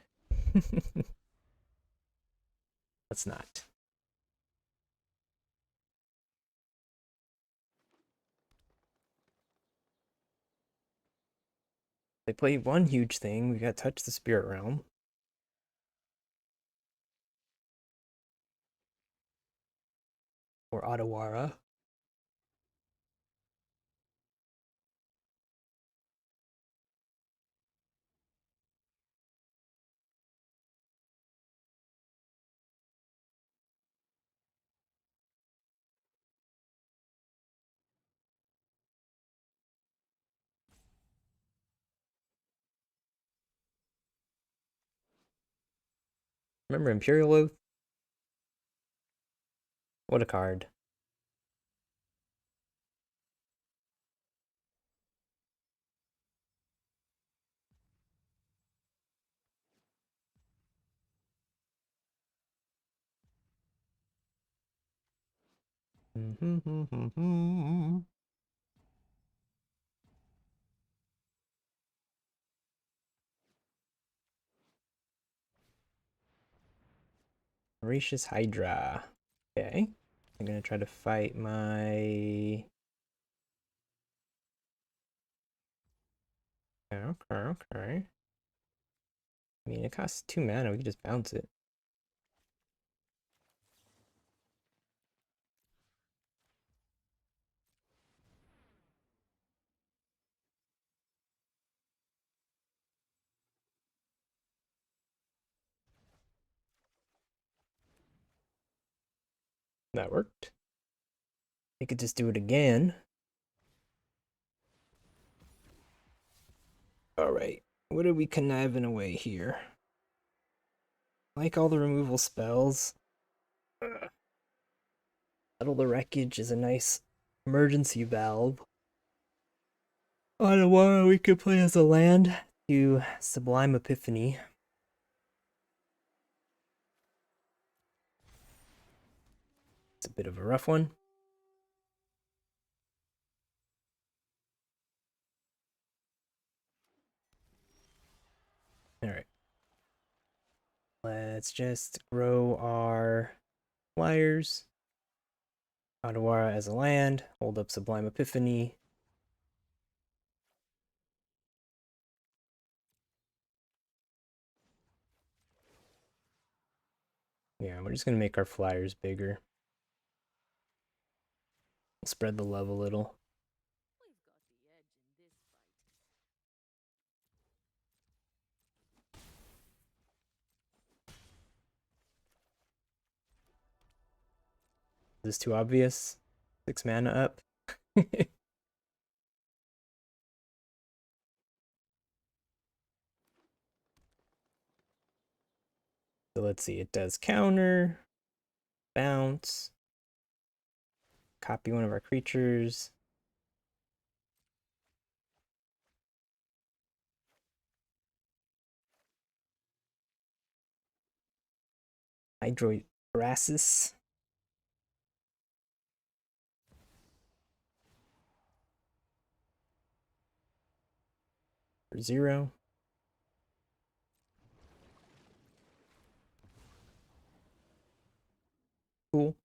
Let's not. They play one huge thing. We got Touch the Spirit Realm. Or Otawara. Remember Imperial Oath? What a card. Voracious Hydra. Okay. I'm gonna try to fight my. Okay. I mean, it costs 2 mana. We can just bounce it. That worked. We could just do it again. All right. What are we conniving away here? Like all the removal spells. Settle the Wreckage is a nice emergency valve. Otherwise, we could play as a land to Sublime Epiphany. It's a bit of a rough one. All right. Let's just grow our flyers. Otawara as a land. Hold up Sublime Epiphany. Yeah, we're just going to make our flyers bigger. Spread the love a little. Is this too obvious? 6 mana up. So let's see. It does counter, bounce, copy one of our creatures. Hydrobrasis. For 0. Cool.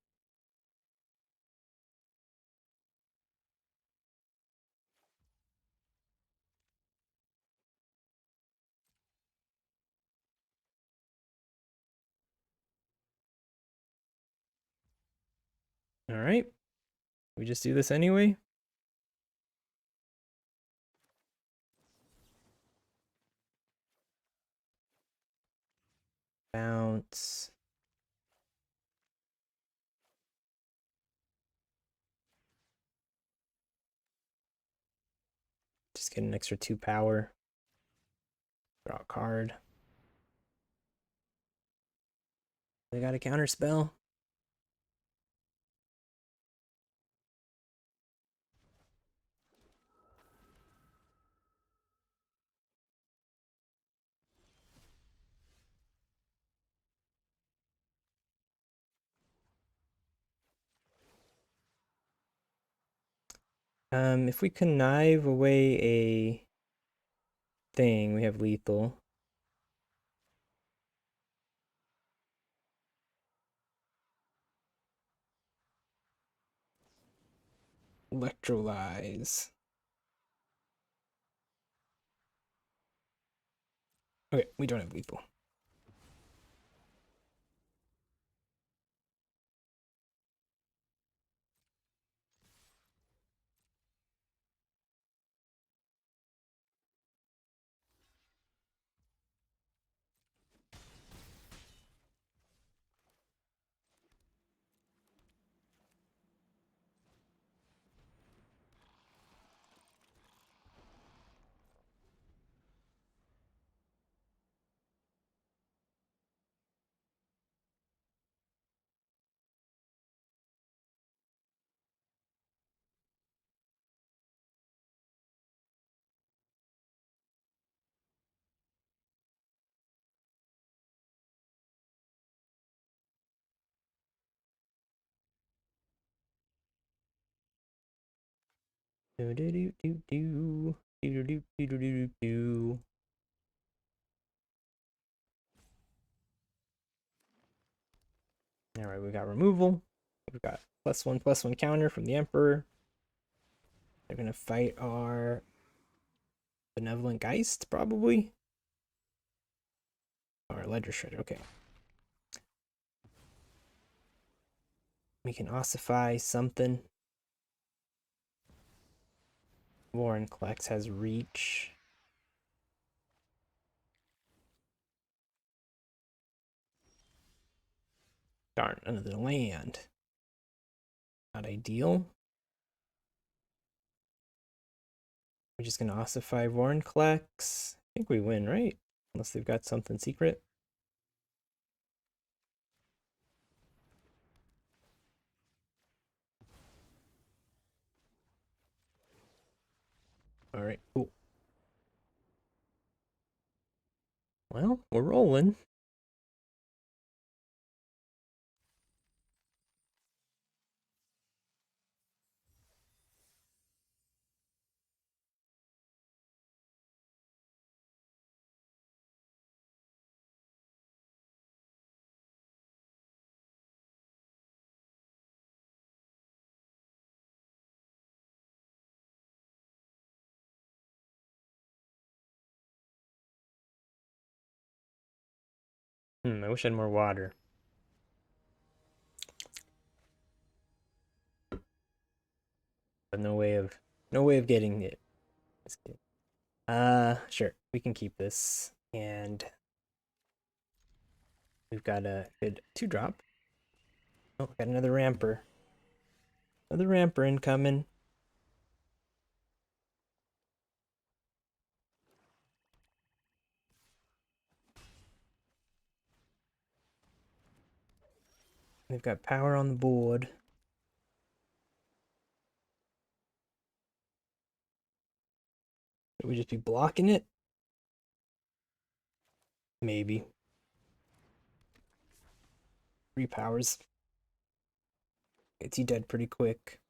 All right. We just do this anyway. Bounce. Just get an extra 2 power. Draw a card. They got a counter spell. If we connive away a thing, we have lethal. Electrolyze. Okay, we don't have lethal. Do do do do do do do do do do do. All right, we got removal. We've got +1/+1 counter from the Emperor. They're gonna fight our Benevolent Geist, probably. Or Ledger Shredder, okay. We can ossify something. Warrenclex has reach. Darn, another land. Not ideal. We're just gonna ossify Warrenclex. I think we win, right? Unless they've got something secret. All right, cool. Well, we're rolling. I wish I had more water. But no way of getting it. Sure. We can keep this. And we've got a good 2-drop. Oh, got another ramper. Another ramper incoming. They've got power on the board. Should we just be blocking it? Maybe. 3 powers. Gets you dead pretty quick.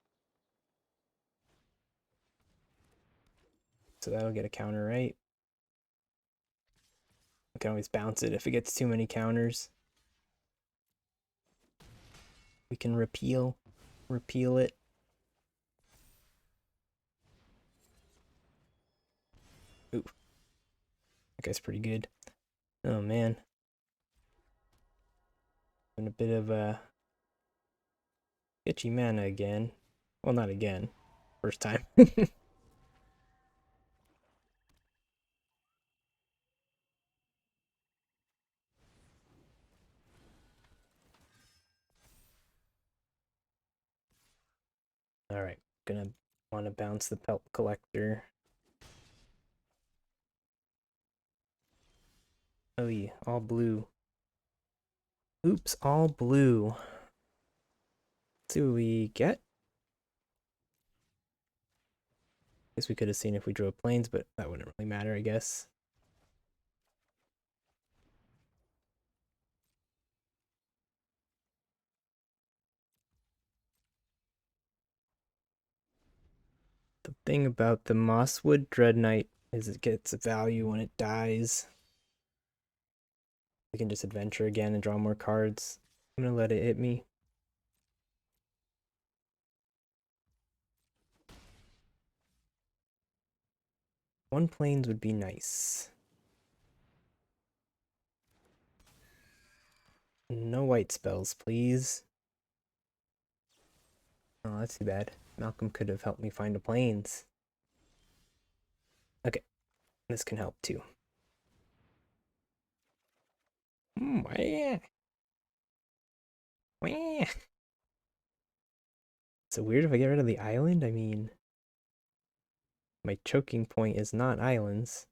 So that'll get a counter, right? We can always bounce it if it gets too many counters. We can repeal it. Ooh. That guy's pretty good. Oh man. Been a bit of a itchy mana again. Well, not again. First time. All right, gonna want to bounce the pelt collector. Oh yeah, all blue. Oops, all blue. Let's see what we get. Guess we could have seen if we drove planes, but that wouldn't really matter, I guess. thing about the Mosswood Dread Knight is it gets value when it dies. We can just adventure again and draw more cards. I'm gonna let it hit me. One planes would be nice. No white spells, please. Oh, that's too bad. Malcolm could have helped me find a planes. Okay, this can help too. Yeah. So weird if I get rid of the island? I mean, my choking point is not islands.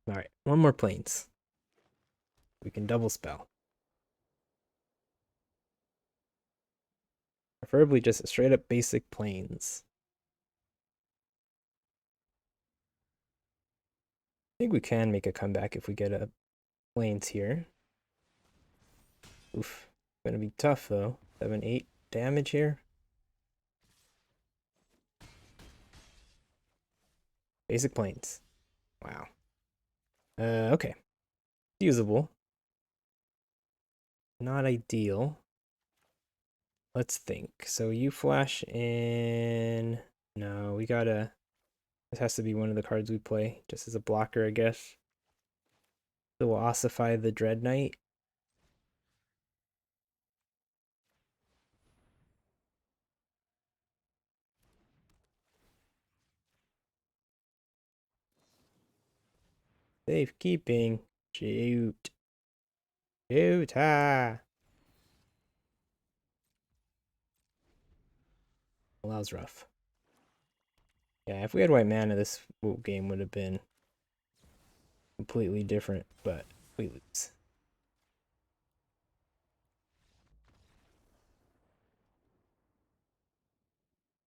Alright, one more planes. We can double spell. Preferably just straight up basic planes. I think we can make a comeback if we get a planes here. Oof. Gonna be tough though. 7, 8 damage here. Basic planes. Wow. Okay. Usable. Not ideal. Let's think. So you flash in. No, we gotta. This has to be one of the cards we play, just as a blocker, I guess. So we'll ossify the Dread Knight. Safekeeping. Shoot. Shoot. Ah. Well, that was rough. Yeah, if we had white mana, this game would have been completely different, but we lose.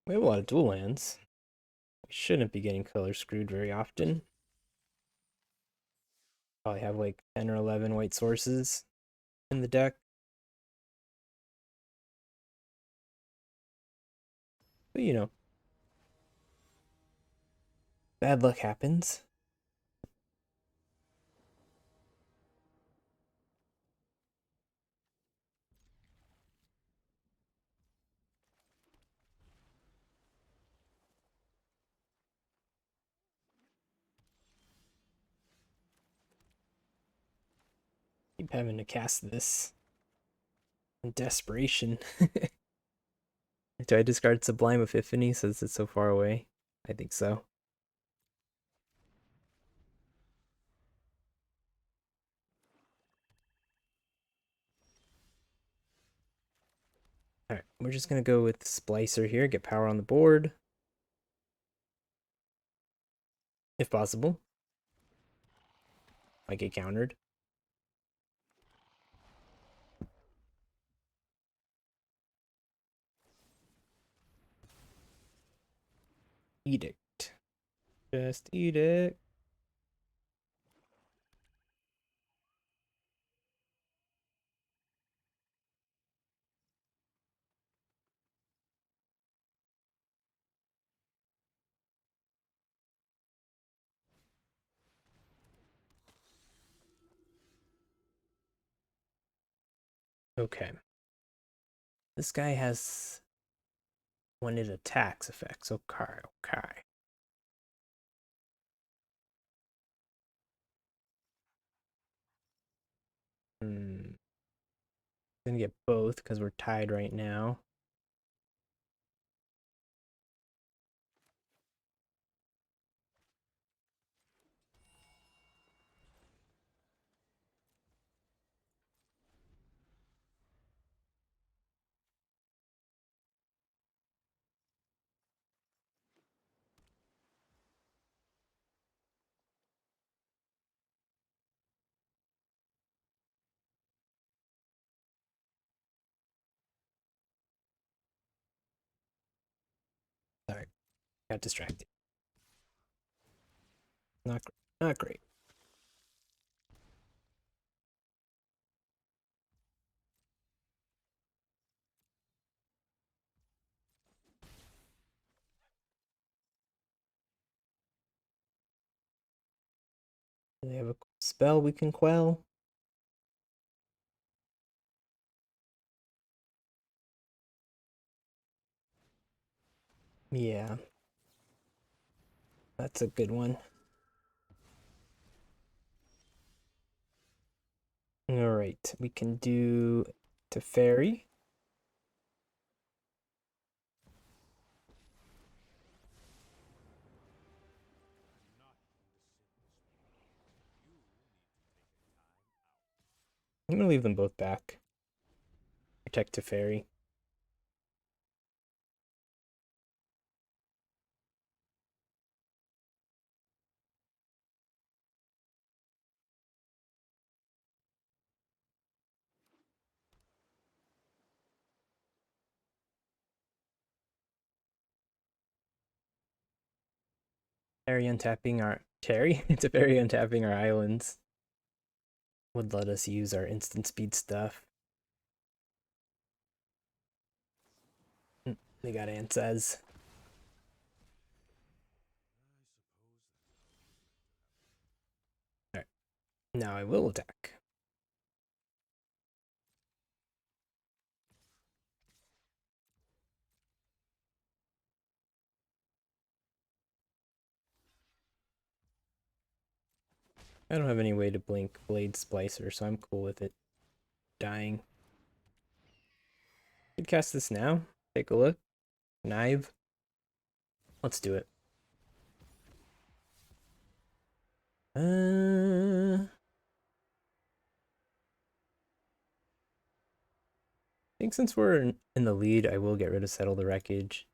We have a lot of dual lands. We shouldn't be getting color screwed very often. Probably have like 10 or 11 white sources in the deck. But you know, bad luck happens. Keep having to cast this in desperation. Do I discard Sublime Epiphany since it's so far away? I think so. Alright, we're just gonna go with Splicer here, get power on the board. If possible. Might get countered. Edict. Just edict. Okay. This guy has when it attacks effects. Okay, okay. Hmm. Gonna get both because we're tied right now. Got distracted. Not great. They have a spell we can quell. Yeah, that's a good one. All right, we can do Teferi. I'm gonna leave them both back. Protect Teferi. Terry untapping our Terry. Teferi untapping our islands would let us use our instant speed stuff. They got answers. Alright. Now I will attack. I don't have any way to blink Blade Splicer, so I'm cool with it dying. Could cast this now. Take a look. Knive. Let's do it. I think since we're in the lead, I will get rid of Settle the Wreckage.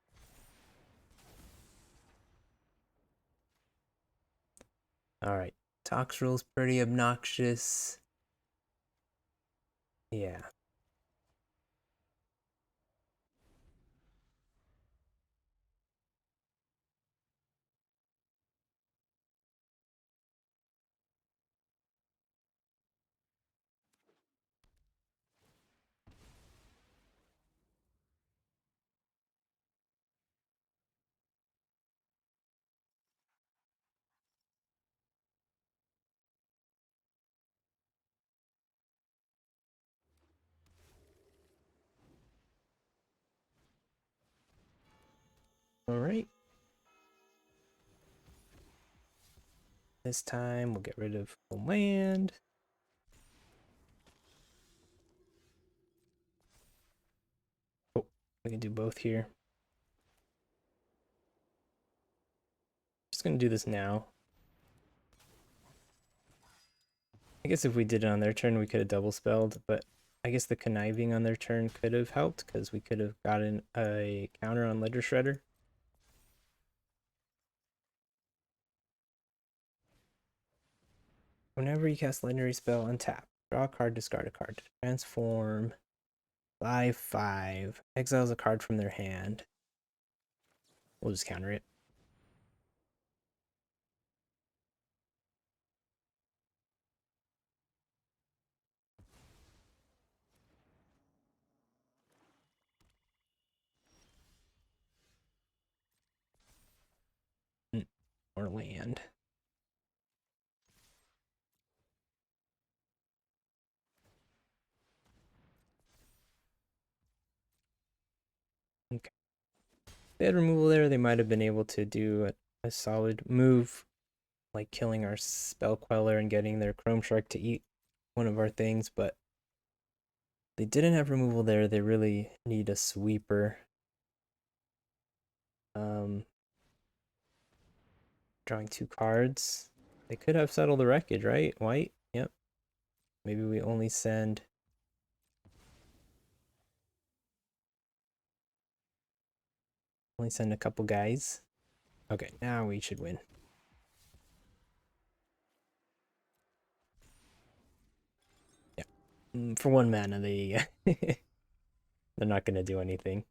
Alright. Toxrill's pretty obnoxious. Yeah. Alright. This time we'll get rid of the land. Oh, we can do both here. Just gonna do this now. I guess if we did it on their turn, we could have double spelled, but I guess the conniving on their turn could have helped because we could have gotten a counter on Ledger Shredder. Whenever you cast legendary spell, untap. Draw a card, discard a card. Transform. 5/5. Exiles a card from their hand. We'll just counter it. Or land. Okay. If they had removal there, they might have been able to do a solid move, like killing our Spell Queller and getting their Chrome Shark to eat one of our things, but they didn't have removal there. They really need a sweeper. Drawing 2 cards. They could have settled the wreckage, right? White? Yep. Maybe we only send a couple guys. Okay, now we should win. Yeah. For 1 mana, they're not gonna do anything.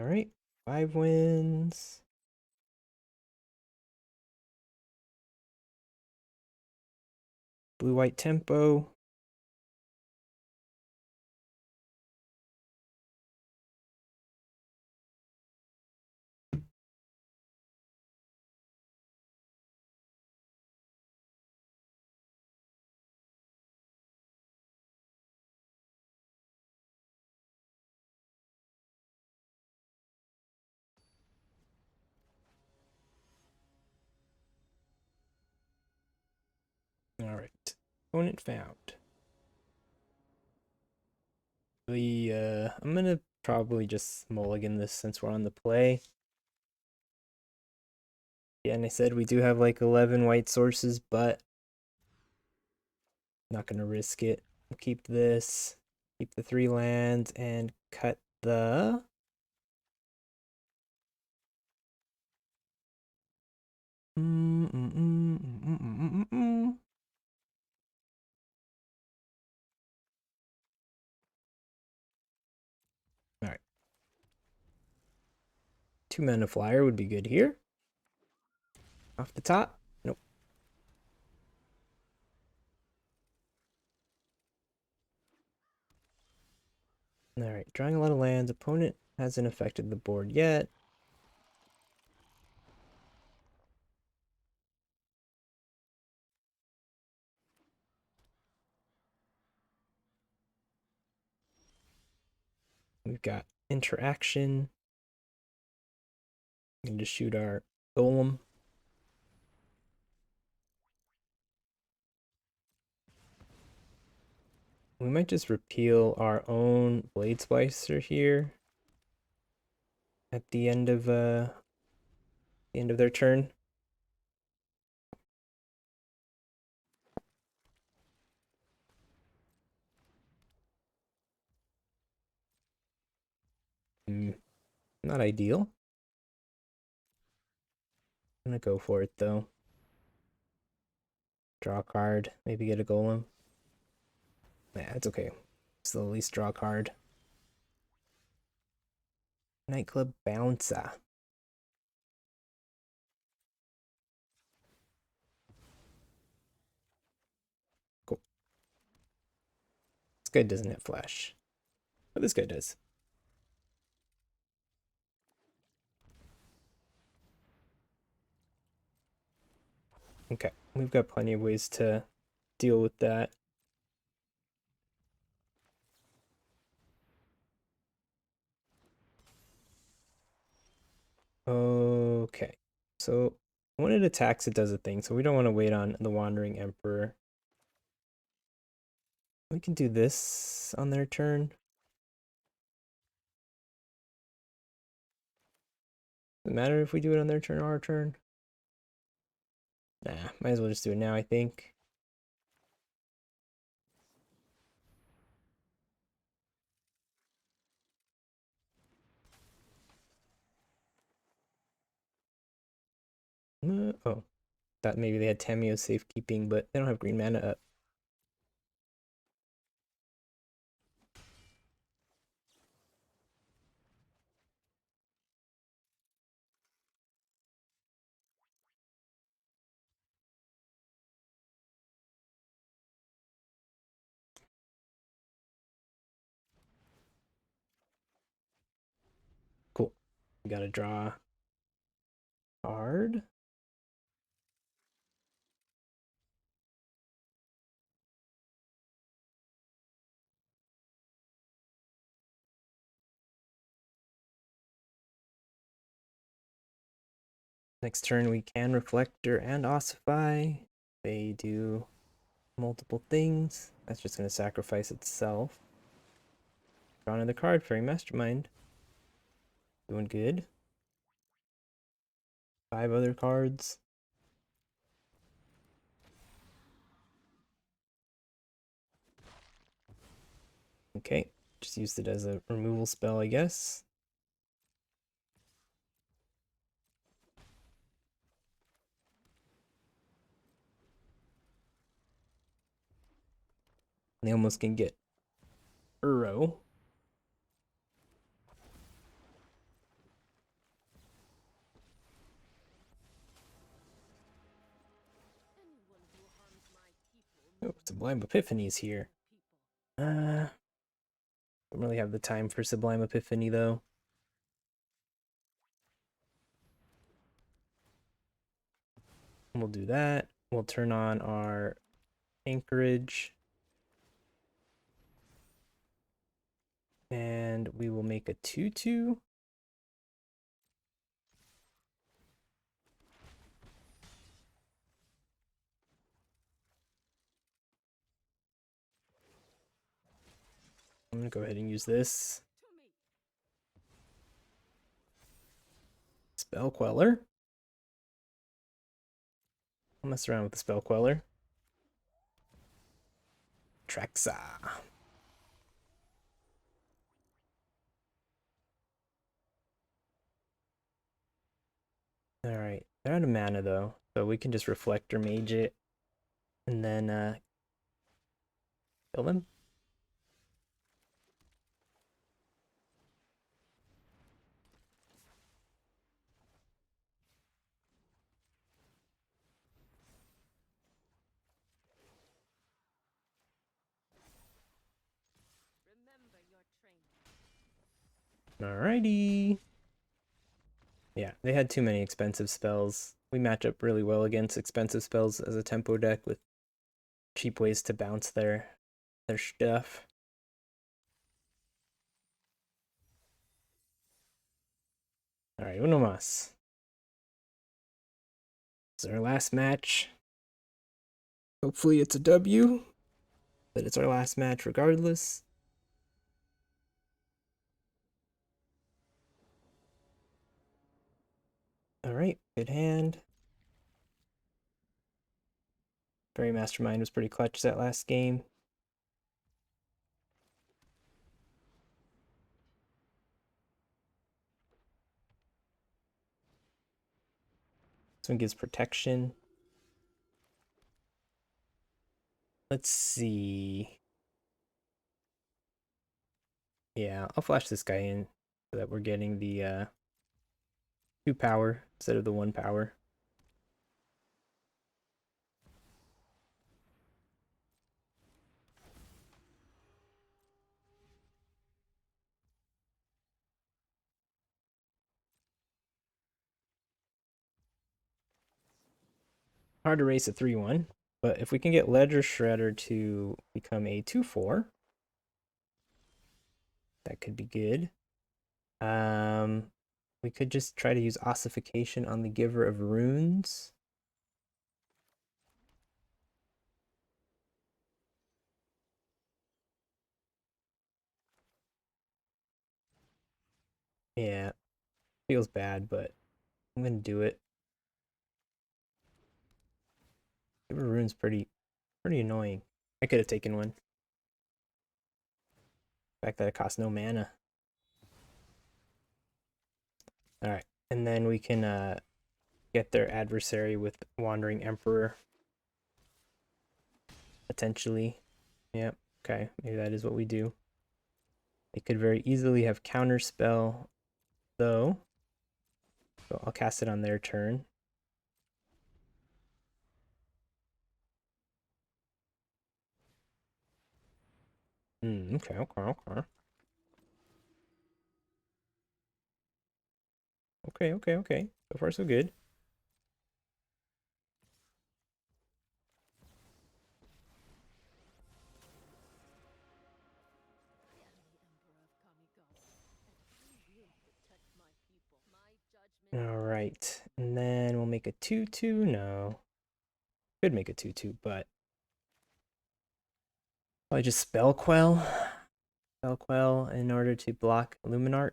All right, 5 wins. Blue-white tempo. All right, opponent found. I'm gonna probably just mulligan this since we're on the play. Yeah, and I said we do have like 11 white sources, but not gonna risk it. We'll keep this, keep the 3 lands, and cut the. All right, 2 mana flyer would be good here. Off the top, nope. All right, drawing a lot of lands. Opponent hasn't affected the board yet. We've got interaction. We can just shoot our golem. We might just repeal our own blade splicer here at the end of their turn. Not ideal. I'm gonna go for it though. Draw a card, maybe get a golem. Yeah, it's okay. Still at least draw a card. Nightclub bouncer. Cool. This guy doesn't have flash. But this guy does. Okay, we've got plenty of ways to deal with that. Okay, so when it attacks, it does a thing, so we don't want to wait on the Wandering Emperor. We can do this on their turn. Does it matter if we do it on their turn or our turn? Nah, might as well just do it now, I think. Oh, thought maybe they had Tamio safekeeping, but they don't have green mana up. Cool. We gotta draw card. Next turn we can Reflector and Ossify. They do multiple things. That's just gonna sacrifice itself. Draw another card, Fairy Mastermind. Doing good. 5 other cards. Okay, just used it as a removal spell, I guess. They almost can get Uro. Oh, Sublime Epiphany is here. Don't really have the time for Sublime Epiphany though. We'll do that. We'll turn on our anchorage. And we will make a 2/2. I'm gonna go ahead and use this. Spell Queller. I'll mess around with the Spell Queller. Trexa. Alright, they're out of mana though, so we can just Reflector Mage it and then kill them. Alrighty. Yeah, they had too many expensive spells. We match up really well against expensive spells as a tempo deck with cheap ways to bounce their stuff. Alright, uno más. This is our last match. Hopefully it's a W, but it's our last match regardless. Alright, good hand. Fairy Mastermind was pretty clutch that last game. This one gives protection. Let's see. Yeah, I'll flash this guy in so that we're getting the 2 power instead of the 1 power. Hard to race a 3/1, but if we can get Ledger Shredder to become a 2/4, that could be good. We could just try to use Ossification on the Giver of Runes. Yeah, feels bad, but I'm gonna do it. Giver of Runes pretty annoying. I could have taken one. The fact that it costs no mana. Alright, and then we can get their adversary with Wandering Emperor. Potentially. Yep, okay, maybe that is what we do. They could very easily have Counterspell, though. So I'll cast it on their turn. Okay. Okay. So far, so good. All right, and then we'll make a 2/2. No, could make a 2/2, but probably just Spell Quell in order to block Luminart.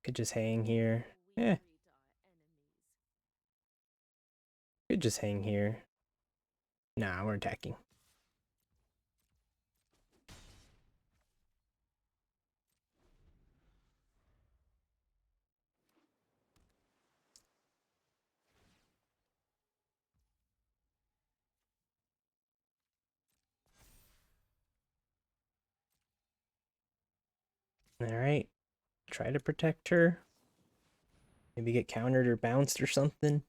Could just hang here. Could just hang here. Nah, we're attacking. All right, try to protect her. Maybe get countered or bounced or something.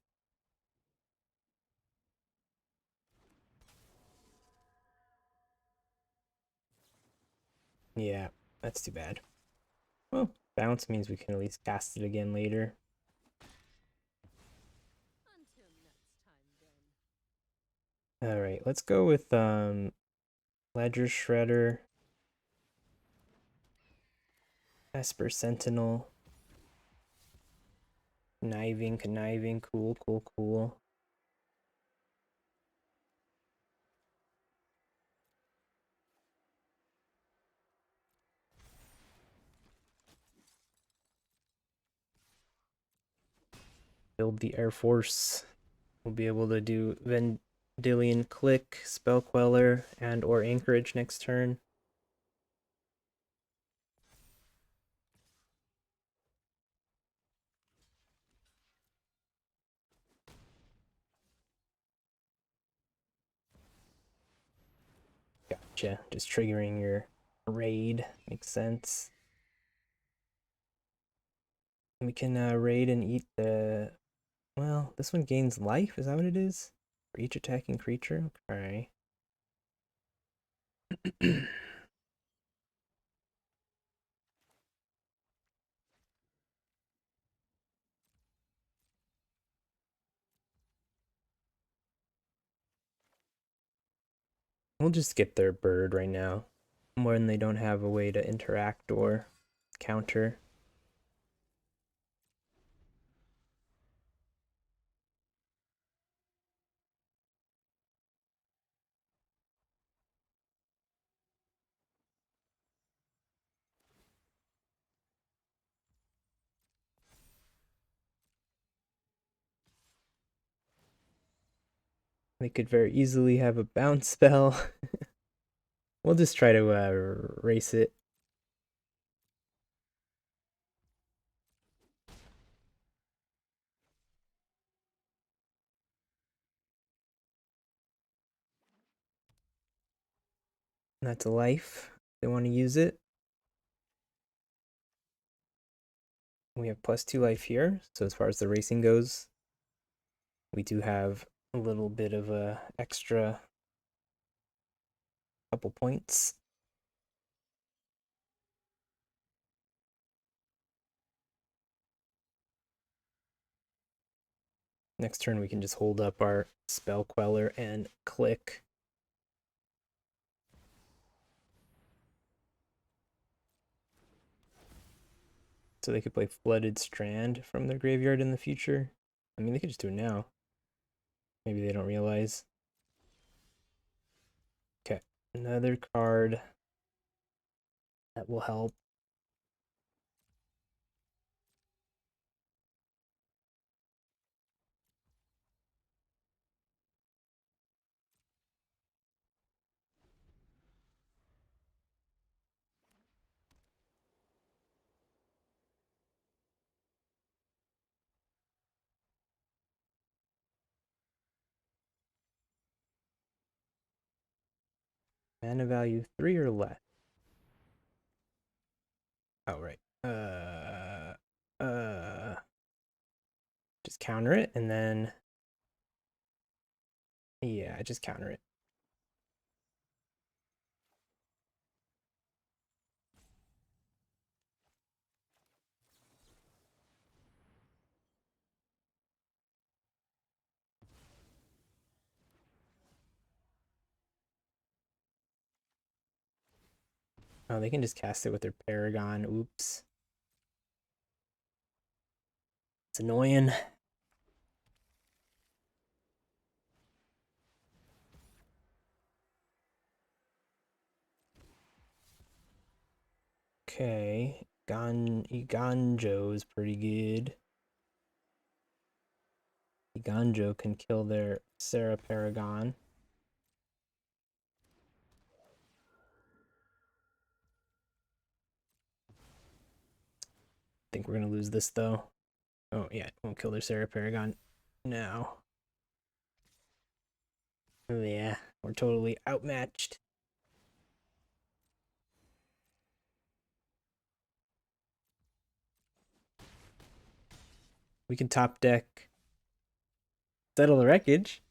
Yeah, that's too bad. Well, bounce means we can at least cast it again later. Alright, let's go with Ledger Shredder, Esper Sentinel, Conniving, cool. Build the Air Force. We'll be able to do Vendilion Click, Spell Queller, and or Anchorage next turn. Gotcha. Just triggering your raid. Makes sense. We can raid and eat the... Well, this one gains life. Is that what it is? For each attacking creature? Okay. We'll just skip their bird right now. More than they don't have a way to interact or counter. They could very easily have a bounce spell. We'll just try to race it. That's a life. They want to use it. We have +2 life here. So as far as the racing goes, we do have a little bit of a extra couple points. Next turn we can just hold up our Spell Queller and click. So they could play Flooded Strand from their graveyard in the future. I mean, they could just do it now. Maybe they don't realize. Okay, another card that will help. Mana value 3 or less. Oh, right. Just counter it and then, yeah, just counter it. Oh, they can just cast it with their Paragon. Oops. It's annoying. Okay. Iganjo is pretty good. Iganjo can kill their Sarah Paragon. I think we're gonna lose this though. Oh yeah, it won't kill their Sarah Paragon now. Oh yeah, we're totally outmatched. We can top deck Settle the Wreckage.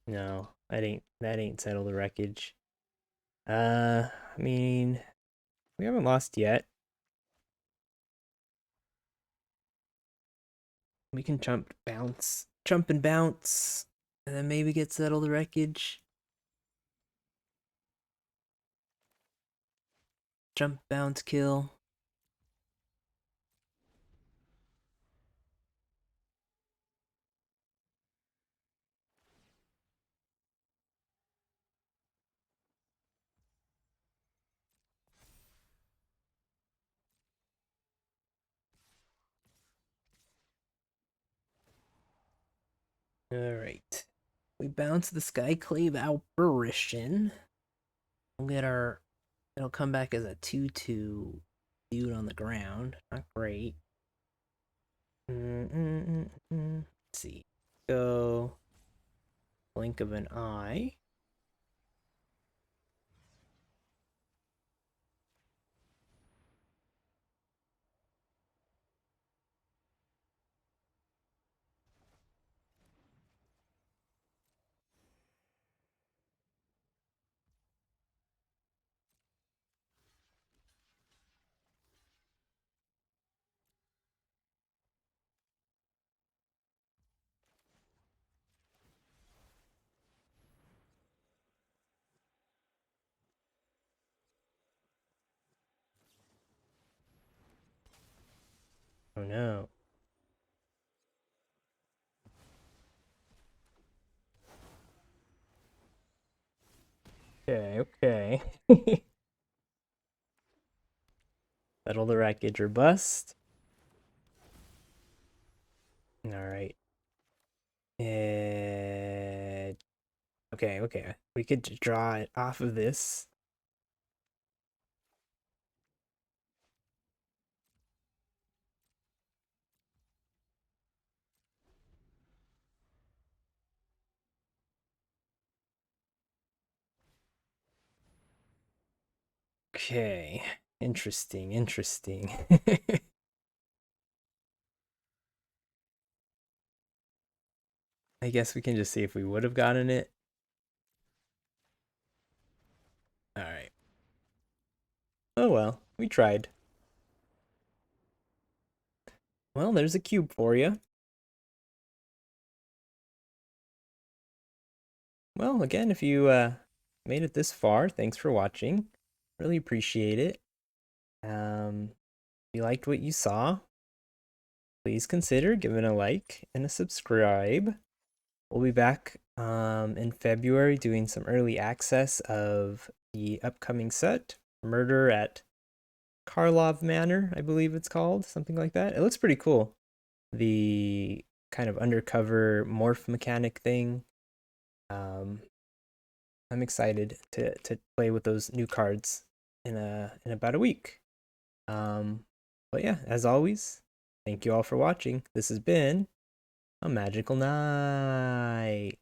No, that ain't Settle the Wreckage. I mean, we haven't lost yet. We can jump and bounce, and then maybe get Settle the Wreckage. Jump, bounce, kill. Alright. We bounce the Skyclave Apparition. We'll get our. It'll come back as a 2/2 dude on the ground. Not great. Let's see. Go. Blink of an eye. Oh no. Okay, okay. Settle the Wreckage or bust. Alright. Okay, okay. We could draw it off of this. Okay. Interesting, interesting. I guess we can just see if we would have gotten it. Alright. Oh well, we tried. Well, there's a cube for you. Well, again, if you made it this far, thanks for watching. Really appreciate it. If you liked what you saw, please consider giving a like and a subscribe. We'll be back in February doing some early access of the upcoming set, Murder at Karlov Manor, I believe it's called, something like that. It looks pretty cool. The kind of undercover morph mechanic thing. I'm excited to play with those new cards in about a week. But yeah, as always, thank you all for watching. This has been a magical night.